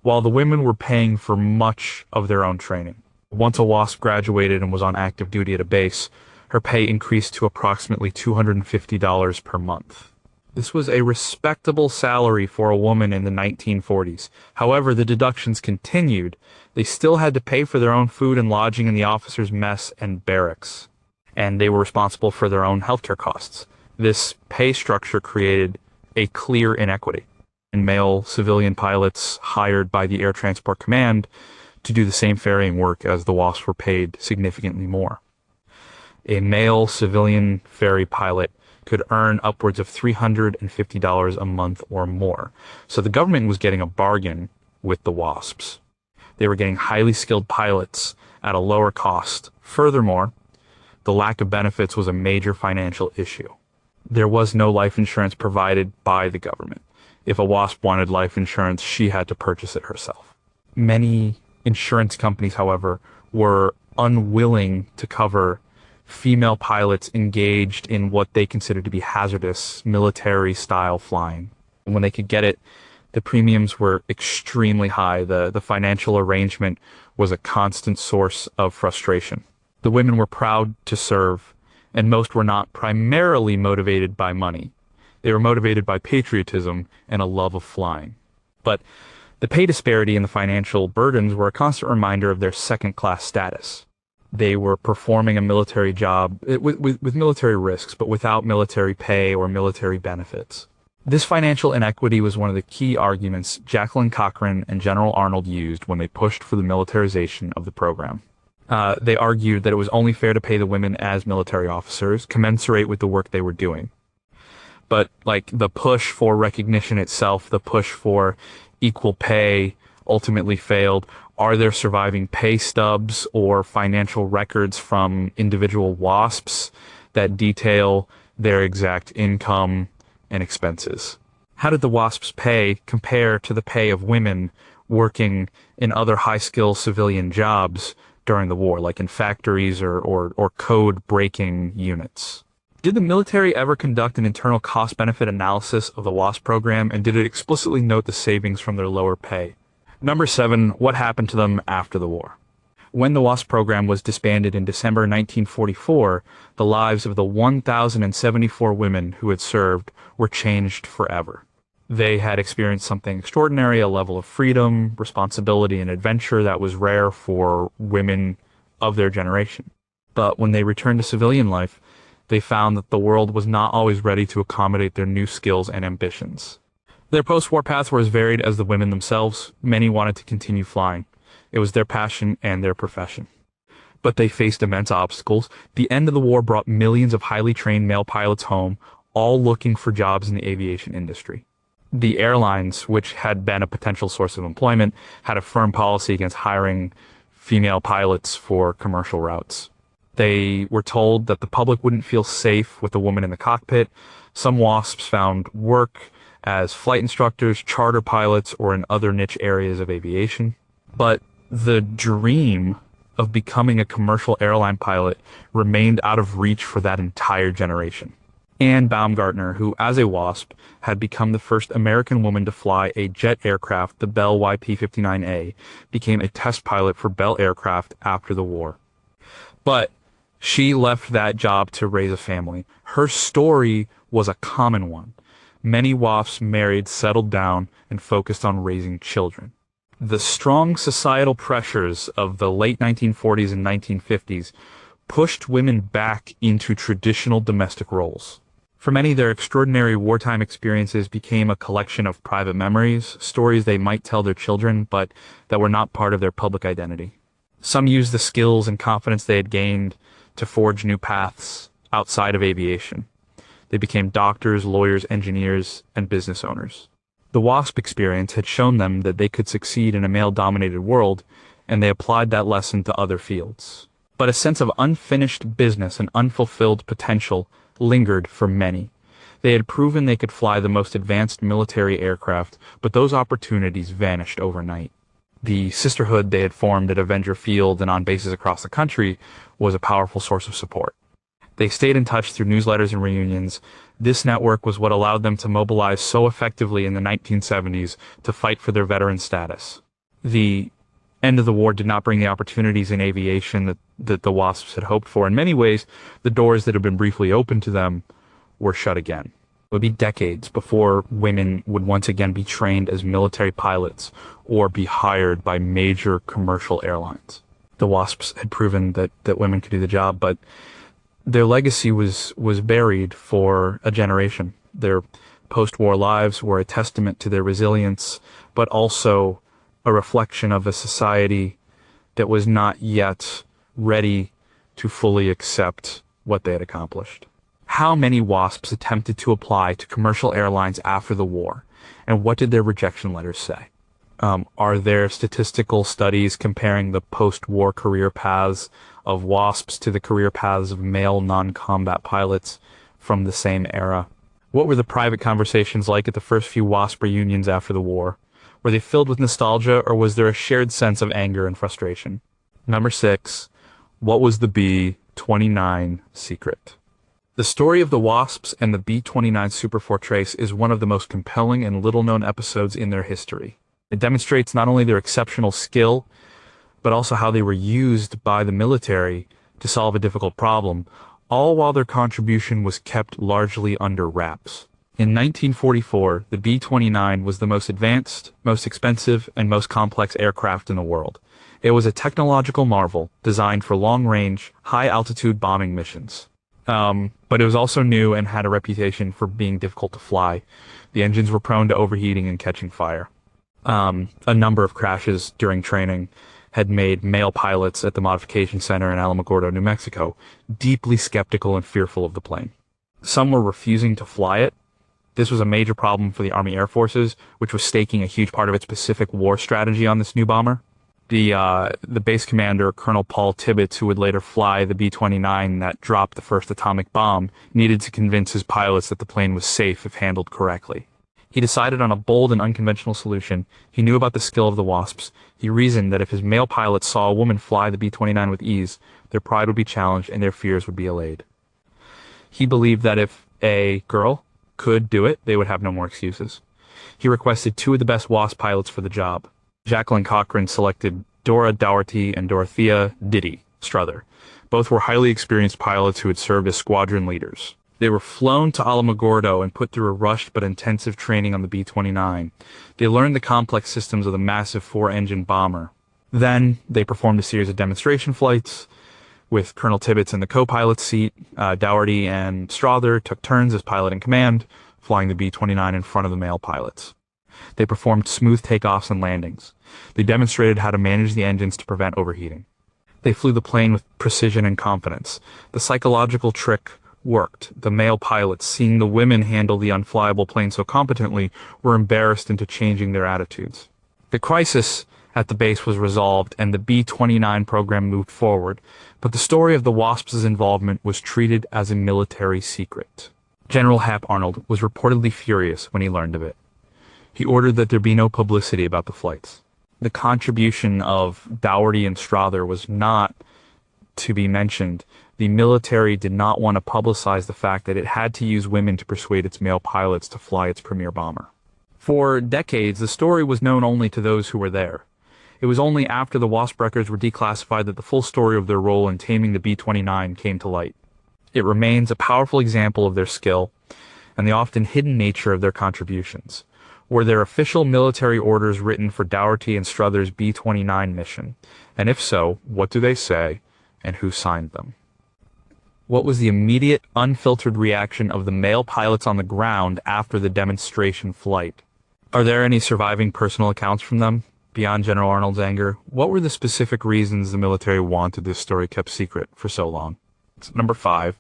S1: while the women were paying for much of their own training. Once a WASP graduated and was on active duty at a base, her pay increased to approximately $250 per month. This was a respectable salary for a woman in the 1940s. However, the deductions continued. They still had to pay for their own food and lodging in the officers' mess and barracks, and they were responsible for their own healthcare costs. This pay structure created a clear inequity, and male civilian pilots hired by the Air Transport Command to do the same ferrying work as the WASPs were paid significantly more. A male civilian ferry pilot could earn upwards of $350 a month or more. So the government was getting a bargain with the WASPs. They were getting highly skilled pilots at a lower cost. Furthermore, the lack of benefits was a major financial issue. There was no life insurance provided by the government. If a WASP wanted life insurance, she had to purchase it herself. Many insurance companies, however, were unwilling to cover female pilots engaged in what they considered to be hazardous military-style flying. And when they could get it, the premiums were extremely high. The financial arrangement was a constant source of frustration. The women were proud to serve, and most were not primarily motivated by money. They were motivated by patriotism and a love of flying. But the pay disparity and the financial burdens were a constant reminder of their second-class status. They were performing a military job with military risks, but without military pay or military benefits. This financial inequity was one of the key arguments Jacqueline Cochran and General Arnold used when they pushed for the militarization of the program. They argued that it was only fair to pay the women as military officers, commensurate with the work they were doing. But like the push for recognition itself, the push for equal pay ultimately failed. Are there surviving pay stubs or financial records from individual WASPs that detail their exact income and expenses? How did the WASPs' pay compare to the pay of women working in other high-skill civilian jobs during the war, like in factories or code-breaking units? Did the military ever conduct an internal cost-benefit analysis of the WASP program, and did it explicitly note the savings from their lower pay? Number 7, what happened to them after the war? When the WASP program was disbanded in December 1944, the lives of the 1,074 women who had served were changed forever. They had experienced something extraordinary, a level of freedom, responsibility, and adventure that was rare for women of their generation. But when they returned to civilian life, they found that the world was not always ready to accommodate their new skills and ambitions. Their post-war paths were as varied as the women themselves. Many wanted to continue flying. It was their passion and their profession. But they faced immense obstacles. The end of the war brought millions of highly trained male pilots home, all looking for jobs in the aviation industry. The airlines, which had been a potential source of employment, had a firm policy against hiring female pilots for commercial routes. They were told that the public wouldn't feel safe with a woman in the cockpit. Some WASPs found work as flight instructors, charter pilots, or in other niche areas of aviation. But the dream of becoming a commercial airline pilot remained out of reach for that entire generation. Anne Baumgartner, who as a WASP had become the first American woman to fly a jet aircraft, the Bell YP-59A, became a test pilot for Bell Aircraft after the war. But she left that job to raise a family. Her story was a common one. Many WASPs married, settled down, and focused on raising children. The strong societal pressures of the late 1940s and 1950s pushed women back into traditional domestic roles. For many, their extraordinary wartime experiences became a collection of private memories, stories they might tell their children, but that were not part of their public identity. Some used the skills and confidence they had gained to forge new paths outside of aviation. They became doctors, lawyers, engineers, and business owners. The WASP experience had shown them that they could succeed in a male-dominated world, and they applied that lesson to other fields. But a sense of unfinished business and unfulfilled potential lingered for many. They had proven they could fly the most advanced military aircraft, but those opportunities vanished overnight. The sisterhood they had formed at Avenger Field and on bases across the country was a powerful source of support. They stayed in touch through newsletters and reunions. This network was what allowed them to mobilize so effectively in the 1970s to fight for their veteran status. The end of the war did not bring the opportunities in aviation that the WASPs had hoped for. In many ways, the doors that had been briefly opened to them were shut again. It would be decades before women would once again be trained as military pilots or be hired by major commercial airlines. The WASPs had proven that women could do the job, but their legacy was buried for a generation. Their post-war lives were a testament to their resilience, but also a reflection of a society that was not yet ready to fully accept what they had accomplished. How many WASPs attempted to apply to commercial airlines after the war, and what did their rejection letters say? Are there statistical studies comparing the post-war career paths of WASPs to the career paths of male non-combat pilots from the same era? What were the private conversations like at the first few WASP reunions after the war? Were they filled with nostalgia, or was there a shared sense of anger and frustration? Number 6, what was the B-29 secret? The story of the WASPs and the B-29 Superfortress is one of the most compelling and little-known episodes in their history. It demonstrates not only their exceptional skill, but also how they were used by the military to solve a difficult problem, all while their contribution was kept largely under wraps. In 1944, the B-29 was the most advanced, most expensive, and most complex aircraft in the world. It was a technological marvel designed for long-range, high-altitude bombing missions. But it was also new and had a reputation for being difficult to fly. The engines were prone to overheating and catching fire. A number of crashes during training had made male pilots at the modification center in Alamogordo, New Mexico, deeply skeptical and fearful of the plane. Some were refusing to fly it. This was a major problem for the Army Air Forces, which was staking a huge part of its Pacific war strategy on this new bomber. The base commander, Colonel Paul Tibbets, who would later fly the B-29 that dropped the first atomic bomb, needed to convince his pilots that the plane was safe if handled correctly. He decided on a bold and unconventional solution. He knew about the skill of the WASPs. He reasoned that if his male pilots saw a woman fly the B-29 with ease, their pride would be challenged and their fears would be allayed. He believed that if a girl could do it, they would have no more excuses. He requested two of the best WASP pilots for the job. Jacqueline Cochran selected Dora Dougherty and Dorothea Diddy Struther. Both were highly experienced pilots who had served as squadron leaders. They were flown to Alamogordo and put through a rushed but intensive training on the B-29. They learned the complex systems of the massive four-engine bomber. Then they performed a series of demonstration flights with Colonel Tibbets in the co-pilot's seat. Dougherty and Strother took turns as pilot in command, flying the B-29 in front of the male pilots. They performed smooth takeoffs and landings. They demonstrated how to manage the engines to prevent overheating. They flew the plane with precision and confidence. The psychological trick worked. The male pilots, seeing the women handle the unflyable plane so competently, were embarrassed into changing their attitudes. The crisis at the base was resolved and the B-29 program moved forward, but the story of the WASPs' involvement was treated as a military secret. General Hap Arnold was reportedly furious when he learned of it. He ordered that there be no publicity about the flights. The contribution of Dougherty and Strother was not to be mentioned. The military did not want to publicize the fact that it had to use women to persuade its male pilots to fly its premier bomber. For decades, the story was known only to those who were there. It was only after the WASP records were declassified that the full story of their role in taming the B-29 came to light. It remains a powerful example of their skill and the often hidden nature of their contributions. Were there official military orders written for Dougherty and Strother's B-29 mission? And if so, what do they say, and who signed them? What was the immediate, unfiltered reaction of the male pilots on the ground after the demonstration flight? Are there any surviving personal accounts from them? Beyond General Arnold's anger, what were the specific reasons the military wanted this story kept secret for so long? Number 5,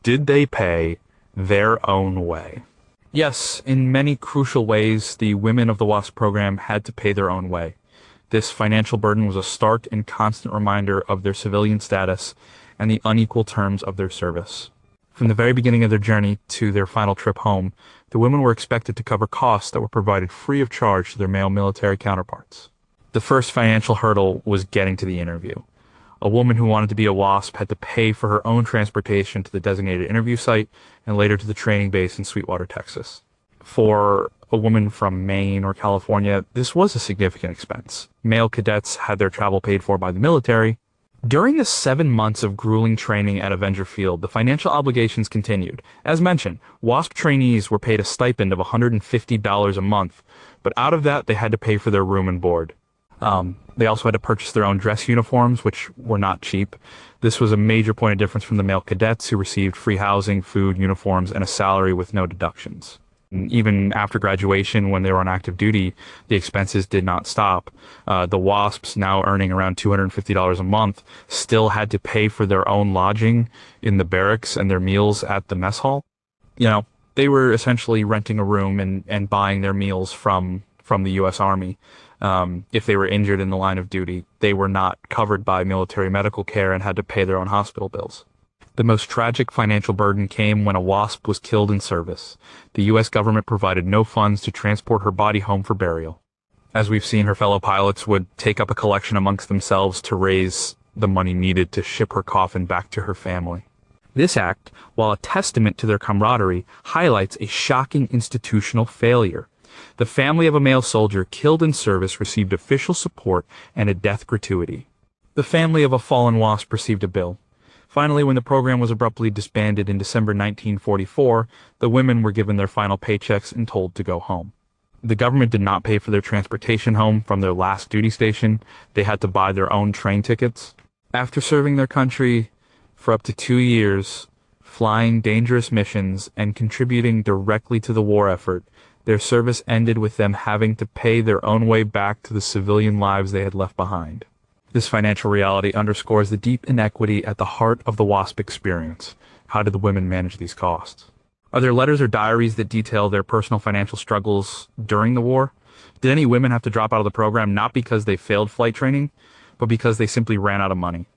S1: did they pay their own way? Yes, in many crucial ways, the women of the WASP program had to pay their own way. This financial burden was a stark and constant reminder of their civilian status and the unequal terms of their service. From the very beginning of their journey to their final trip home, the women were expected to cover costs that were provided free of charge to their male military counterparts. The first financial hurdle was getting to the interview. A woman who wanted to be a WASP had to pay for her own transportation to the designated interview site and later to the training base in Sweetwater, Texas. For a woman from Maine or California, this was a significant expense. Male cadets had their travel paid for by the military. During the 7 months of grueling training at Avenger Field, the financial obligations continued. As mentioned, WASP trainees were paid a stipend of $150 a month, but out of that they had to pay for their room and board. They also had to purchase their own dress uniforms, which were not cheap. This was a major point of difference from the male cadets, who received free housing, food, uniforms, and a salary with no deductions. Even after graduation, when they were on active duty, the expenses did not stop. The WASPs, now earning around $250 a month, still had to pay for their own lodging in the barracks and their meals at the mess hall. You know, they were essentially renting a room and buying their meals from the U.S. Army. If they were injured in the line of duty, they were not covered by military medical care and had to pay their own hospital bills. The most tragic financial burden came when a WASP was killed in service. The U.S. government provided no funds to transport her body home for burial. As we've seen, her fellow pilots would take up a collection amongst themselves to raise the money needed to ship her coffin back to her family. This act, while a testament to their camaraderie, highlights a shocking institutional failure. The family of a male soldier killed in service received official support and a death gratuity. The family of a fallen WASP received a bill. Finally, when the program was abruptly disbanded in December 1944, the women were given their final paychecks and told to go home. The government did not pay for their transportation home from their last duty station. They had to buy their own train tickets. After serving their country for up to 2 years, flying dangerous missions, and contributing directly to the war effort, their service ended with them having to pay their own way back to the civilian lives they had left behind. This financial reality underscores the deep inequity at the heart of the WASP experience. How did the women manage these costs? Are there letters or diaries that detail their personal financial struggles during the war? Did any women have to drop out of the program not because they failed flight training, but because they simply ran out of money?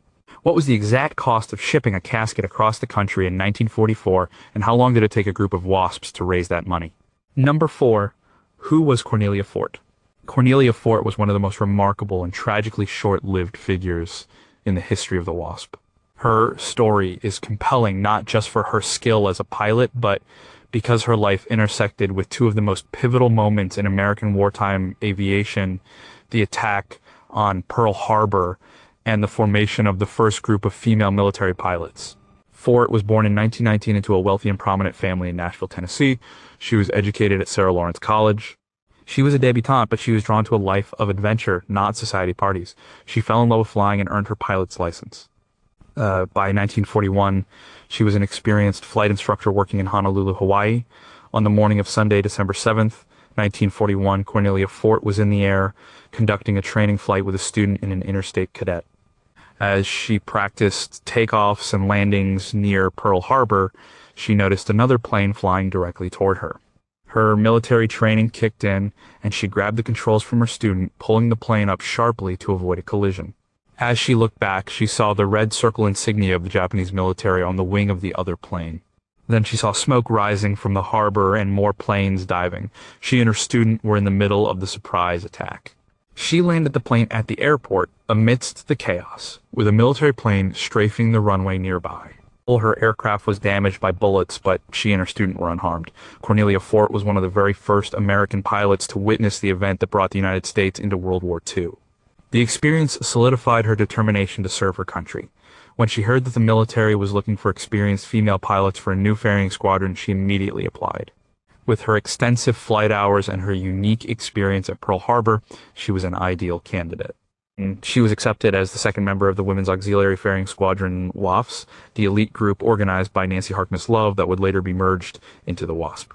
S1: What was the exact cost of shipping a casket across the country in 1944, and how long did it take a group of WASPs to raise that money? Number 4. Who was Cornelia Fort? Cornelia Fort was one of the most remarkable and tragically short-lived figures in the history of the WASP. Her story is compelling not just for her skill as a pilot, but because her life intersected with two of the most pivotal moments in American wartime aviation, the attack on Pearl Harbor and the formation of the first group of female military pilots. Fort was born in 1919 into a wealthy and prominent family in Nashville, Tennessee. She was educated at Sarah Lawrence College. She was a debutante, but she was drawn to a life of adventure, not society parties. She fell in love with flying and earned her pilot's license. By 1941, she was an experienced flight instructor working in Honolulu, Hawaii. On the morning of Sunday, December 7th, 1941, Cornelia Fort was in the air, conducting a training flight with a student and an interstate cadet. As she practiced takeoffs and landings near Pearl Harbor, she noticed another plane flying directly toward her. Her military training kicked in, and she grabbed the controls from her student, pulling the plane up sharply to avoid a collision. As she looked back, she saw the red circle insignia of the Japanese military on the wing of the other plane. Then she saw smoke rising from the harbor and more planes diving. She and her student were in the middle of the surprise attack. She landed the plane at the airport amidst the chaos, with a military plane strafing the runway nearby. Her aircraft was damaged by bullets, but she and her student were unharmed. Cornelia Fort was one of the very first American pilots to witness the event that brought the United States into World War II. The experience solidified her determination to serve her country. When she heard that the military was looking for experienced female pilots for a new ferrying squadron, she immediately applied. With her extensive flight hours and her unique experience at Pearl Harbor, she was an ideal candidate. She was accepted as the second member of the Women's Auxiliary Ferrying Squadron, WAFs, the elite group organized by Nancy Harkness Love that would later be merged into the WASP.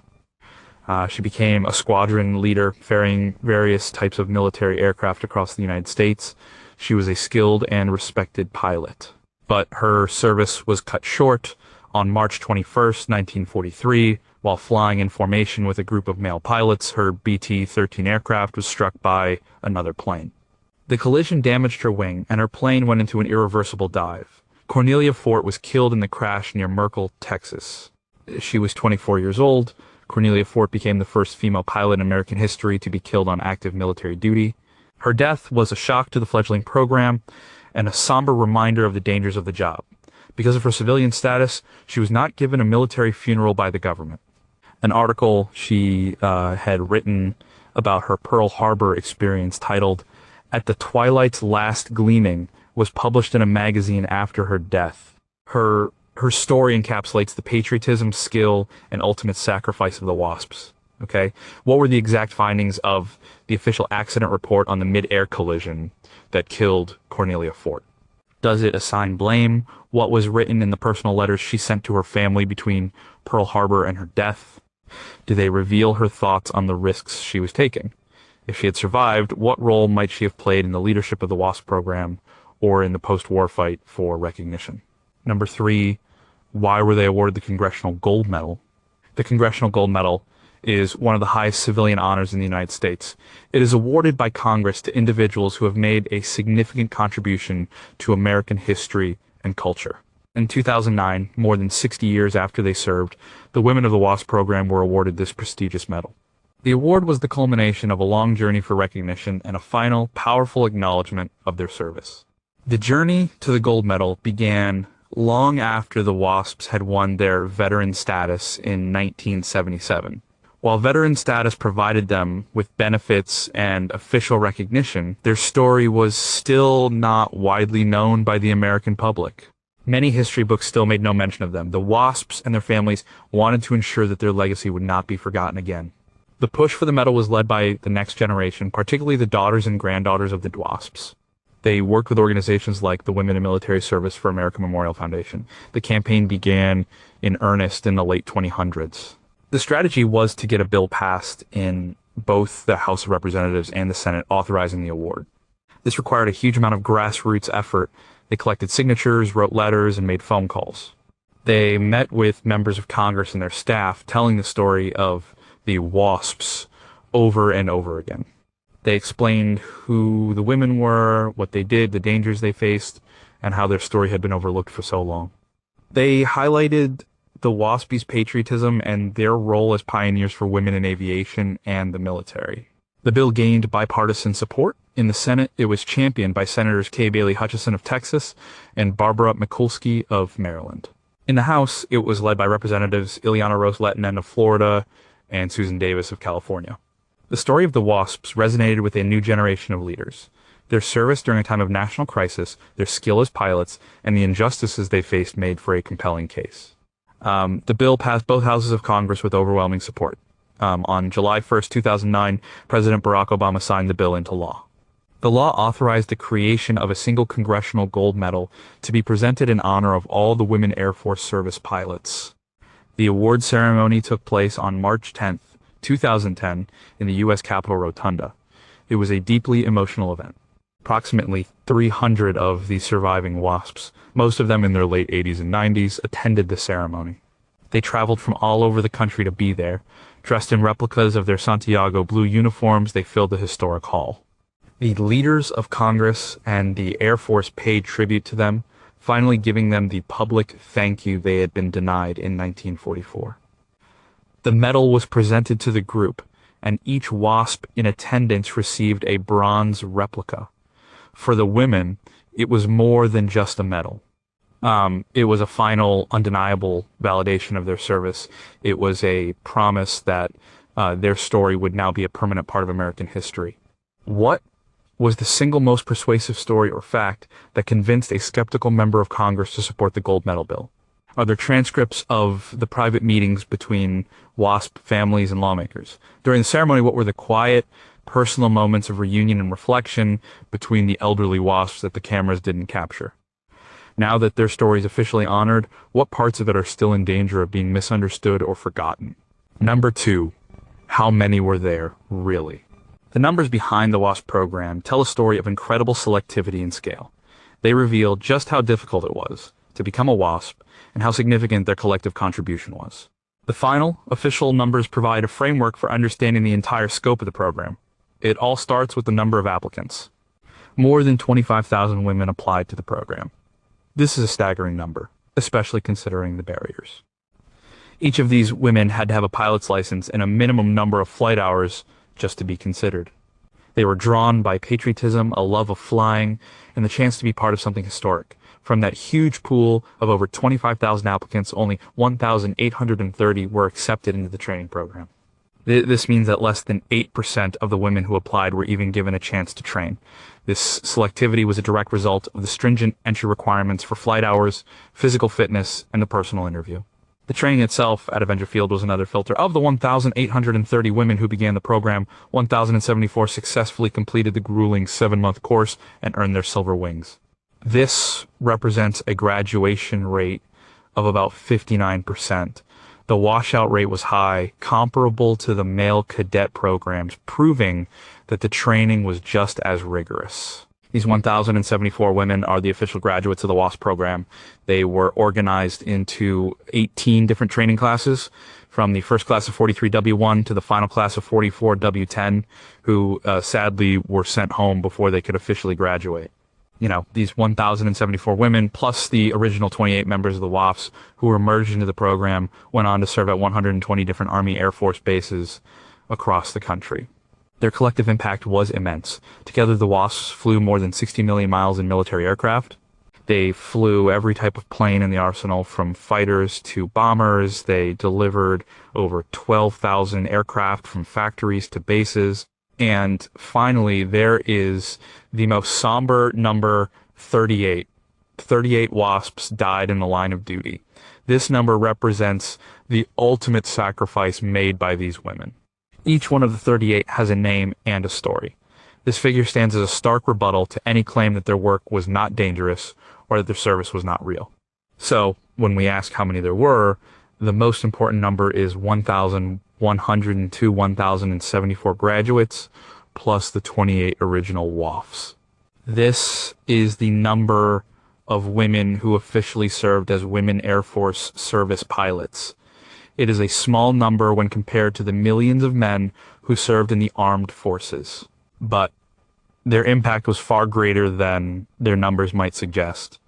S1: She became a squadron leader, ferrying various types of military aircraft across the United States. She was a skilled and respected pilot. But her service was cut short on March 21st, 1943. While flying in formation with a group of male pilots, her BT-13 aircraft was struck by another plane. The collision damaged her wing, and her plane went into an irreversible dive. Cornelia Fort was killed in the crash near Merkel, Texas. She was 24 years old. Cornelia Fort became the first female pilot in American history to be killed on active military duty. Her death was a shock to the fledgling program and a somber reminder of the dangers of the job. Because of her civilian status, she was not given a military funeral by the government. An article she had written about her Pearl Harbor experience titled "At the Twilight's Last Gleaming" was published in a magazine after her death. Her story encapsulates the patriotism, skill, and ultimate sacrifice of the WASPs. Okay, what were the exact findings of the official accident report on the mid-air collision that killed Cornelia Fort? Does it assign blame? What was written in the personal letters she sent to her family between Pearl Harbor and her death? Do they reveal her thoughts on the risks she was taking? If she had survived, what role might she have played in the leadership of the WASP program or in the post-war fight for recognition? Number 3, why were they awarded the Congressional Gold Medal? The Congressional Gold Medal is one of the highest civilian honors in the United States. It is awarded by Congress to individuals who have made a significant contribution to American history and culture. In 2009, more than 60 years after they served, the women of the WASP program were awarded this prestigious medal. The award was the culmination of a long journey for recognition and a final, powerful acknowledgement of their service. The journey to the gold medal began long after the WASPs had won their veteran status in 1977. While veteran status provided them with benefits and official recognition, their story was still not widely known by the American public. Many history books still made no mention of them. The WASPs and their families wanted to ensure that their legacy would not be forgotten again. The push for the medal was led by the next generation, particularly the daughters and granddaughters of the WASPs. They worked with organizations like the Women in Military Service for America Memorial Foundation. The campaign began in earnest in the late 2000s. The strategy was to get a bill passed in both the House of Representatives and the Senate authorizing the award. This required a huge amount of grassroots effort. They collected signatures, wrote letters, and made phone calls. They met with members of Congress and their staff, telling the story of the WASPs over and over again. They explained who the women were, what they did, the dangers they faced, and how their story had been overlooked for so long. They highlighted the WASPs' patriotism and their role as pioneers for women in aviation and the military. The bill gained bipartisan support. In the Senate, it was championed by Senators Kay Bailey Hutchison of Texas and Barbara Mikulski of Maryland. In the House, it was led by Representatives Ileana Ros-Lehtinen of Florida and Susan Davis of California. The story of the WASPs resonated with a new generation of leaders. Their service during a time of national crisis, their skill as pilots, and the injustices they faced made for a compelling case. The bill passed both houses of Congress with overwhelming support. On July 1st, 2009, President Barack Obama signed the bill into law. The law authorized the creation of a single congressional gold medal to be presented in honor of all the Women Airforce Service Pilots. The award ceremony took place on March 10th, 2010, in the U.S. Capitol Rotunda. It was a deeply emotional event. Approximately 300 of the surviving WASPs, most of them in their late 80s and 90s, attended the ceremony. They traveled from all over the country to be there. Dressed in replicas of their Santiago blue uniforms, they filled the historic hall. The leaders of Congress and the Air Force paid tribute to them, finally giving them the public thank you they had been denied in 1944. The medal was presented to the group, and each WASP in attendance received a bronze replica. For the women, it was more than just a medal. It was a final, undeniable validation of their service. It was a promise that their story would now be a permanent part of American history. What was the single most persuasive story or fact that convinced a skeptical member of Congress to support the gold medal bill? Are there transcripts of the private meetings between WASP families and lawmakers? During the ceremony, what were the quiet, personal moments of reunion and reflection between the elderly WASPs that the cameras didn't capture? Now that their story is officially honored, what parts of it are still in danger of being misunderstood or forgotten? Number 2, how many were there, really? The numbers behind the WASP program tell a story of incredible selectivity and scale. They reveal just how difficult it was to become a WASP and how significant their collective contribution was. The final, official numbers provide a framework for understanding the entire scope of the program. It all starts with the number of applicants. More than 25,000 women applied to the program. This is a staggering number, especially considering the barriers. Each of these women had to have a pilot's license and a minimum number of flight hours just to be considered. They were drawn by patriotism, a love of flying, and the chance to be part of something historic. From that huge pool of over 25,000 applicants, only 1,830 were accepted into the training program. This means that less than 8% of the women who applied were even given a chance to train. This selectivity was a direct result of the stringent entry requirements for flight hours, physical fitness, and the personal interview. The training itself at Avenger Field was another filter. Of the 1,830 women who began the program, 1,074 successfully completed the grueling 7-month course and earned their silver wings. This represents a graduation rate of about 59%. The washout rate was high, comparable to the male cadet programs, proving that the training was just as rigorous. These 1,074 women are the official graduates of the WASP program. They were organized into 18 different training classes, from the first class of 43W1 to the final class of 44W10, who sadly were sent home before they could officially graduate. These 1,074 women, plus the original 28 members of the WASPs who were merged into the program, went on to serve at 120 different Army Air Force bases across the country. Their collective impact was immense. Together, the WASPs flew more than 60 million miles in military aircraft. They flew every type of plane in the arsenal, from fighters to bombers. They delivered over 12,000 aircraft from factories to bases. And finally, there is the most somber number, 38. 38 WASPs died in the line of duty. This number represents the ultimate sacrifice made by these women. Each one of the 38 has a name and a story. This figure stands as a stark rebuttal to any claim that their work was not dangerous or that their service was not real. So, when we ask how many there were, the most important number is 1,174 graduates, plus the 28 original WASPs. This is the number of women who officially served as Women Airforce Service Pilots. It is a small number when compared to the millions of men who served in the armed forces, but their impact was far greater than their numbers might suggest.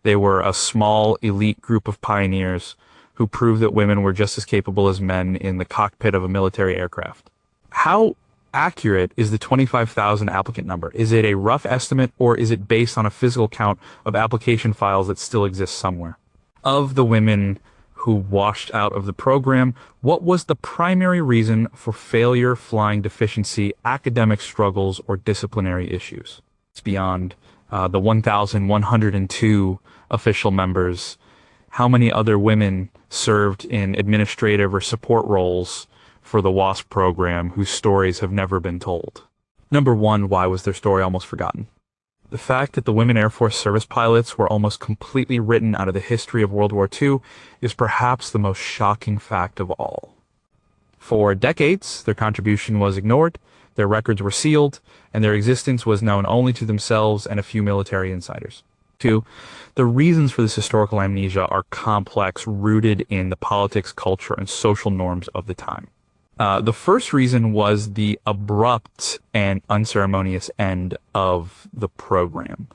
S1: They were a small, elite group of pioneers who proved that women were just as capable as men in the cockpit of a military aircraft. How accurate is the 25,000 applicant number? Is it a rough estimate, or is it based on a physical count of application files that still exist somewhere? Of the women who washed out of the program, what was the primary reason for failure, flying deficiency, academic struggles, or disciplinary issues? It's beyond the 1,102 official members. How many other women served in administrative or support roles for the WASP program whose stories have never been told? Number one, why was their story almost forgotten? The fact that the Women Air Force Service Pilots were almost completely written out of the history of World War II is perhaps the most shocking fact of all. For decades, their contribution was ignored, their records were sealed, and their existence was known only to themselves and a few military insiders. Two, the reasons for this historical amnesia are complex, rooted in the politics, culture, and social norms of the time. The first reason was the abrupt and unceremonious end of the program.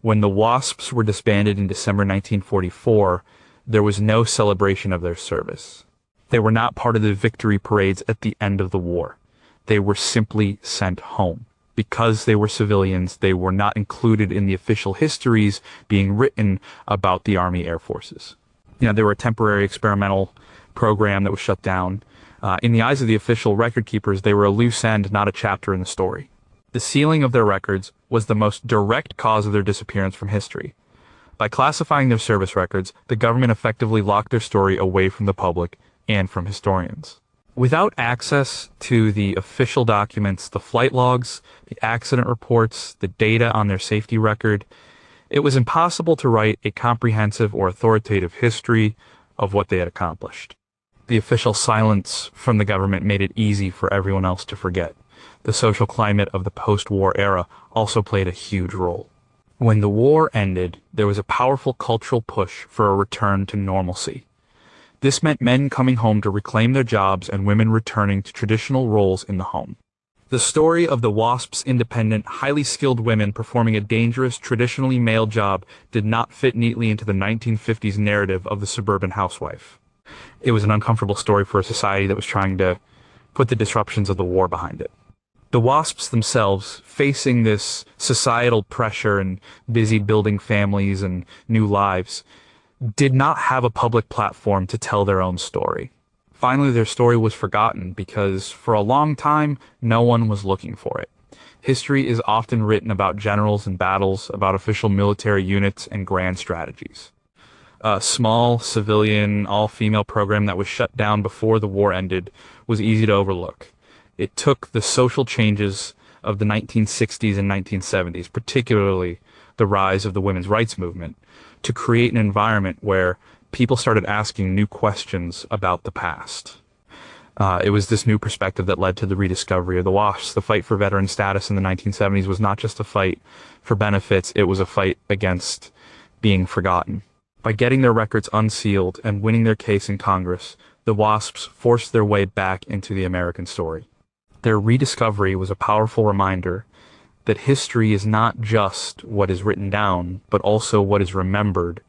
S1: When the WASPs were disbanded in December 1944, there was no celebration of their service. They were not part of the victory parades at the end of the war. They were simply sent home. Because they were civilians, they were not included in the official histories being written about the Army Air Forces. They were a temporary experimental program that was shut down. In the eyes of the official record keepers, they were a loose end, not a chapter in the story. The sealing of their records was the most direct cause of their disappearance from history. By classifying their service records, the government effectively locked their story away from the public and from historians. Without access to the official documents, the flight logs, the accident reports, the data on their safety record, it was impossible to write a comprehensive or authoritative history of what they had accomplished. The official silence from the government made it easy for everyone else to forget. The social climate of the post-war era also played a huge role. When the war ended, there was a powerful cultural push for a return to normalcy. This meant men coming home to reclaim their jobs and women returning to traditional roles in the home. The story of the WASP's independent, highly skilled women performing a dangerous, traditionally male job did not fit neatly into the 1950s narrative of the suburban housewife. It was an uncomfortable story for a society that was trying to put the disruptions of the war behind it. The WASPs themselves, facing this societal pressure and busy building families and new lives, did not have a public platform to tell their own story. Finally, their story was forgotten because for a long time, no one was looking for it. History is often written about generals and battles, about official military units and grand strategies. A small, civilian, all-female program that was shut down before the war ended was easy to overlook. It took the social changes of the 1960s and 1970s, particularly the rise of the women's rights movement, to create an environment where people started asking new questions about the past. It was this new perspective that led to the rediscovery of the WASPs. The fight for veteran status in the 1970s was not just a fight for benefits, it was a fight against being forgotten. By getting their records unsealed and winning their case in Congress, the WASPs forced their way back into the American story. Their rediscovery was a powerful reminder that history is not just what is written down, but also what is remembered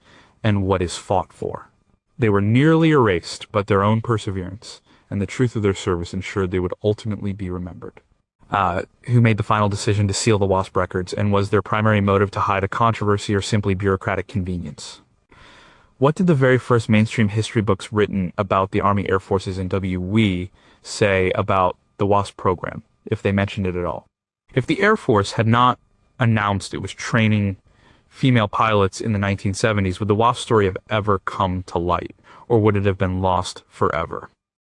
S1: and what is fought for. They were nearly erased, but their own perseverance and the truth of their service ensured they would ultimately be remembered. Who made the final decision to seal the WASP records, and was their primary motive to hide a controversy or simply bureaucratic convenience? What did the very first mainstream history books written about the Army Air Forces and WE say about the WASP program, if they mentioned it at all? If the Air Force had not announced it was training female pilots in the 1970s, would the WASP story have ever come to light, or would it have been lost forever?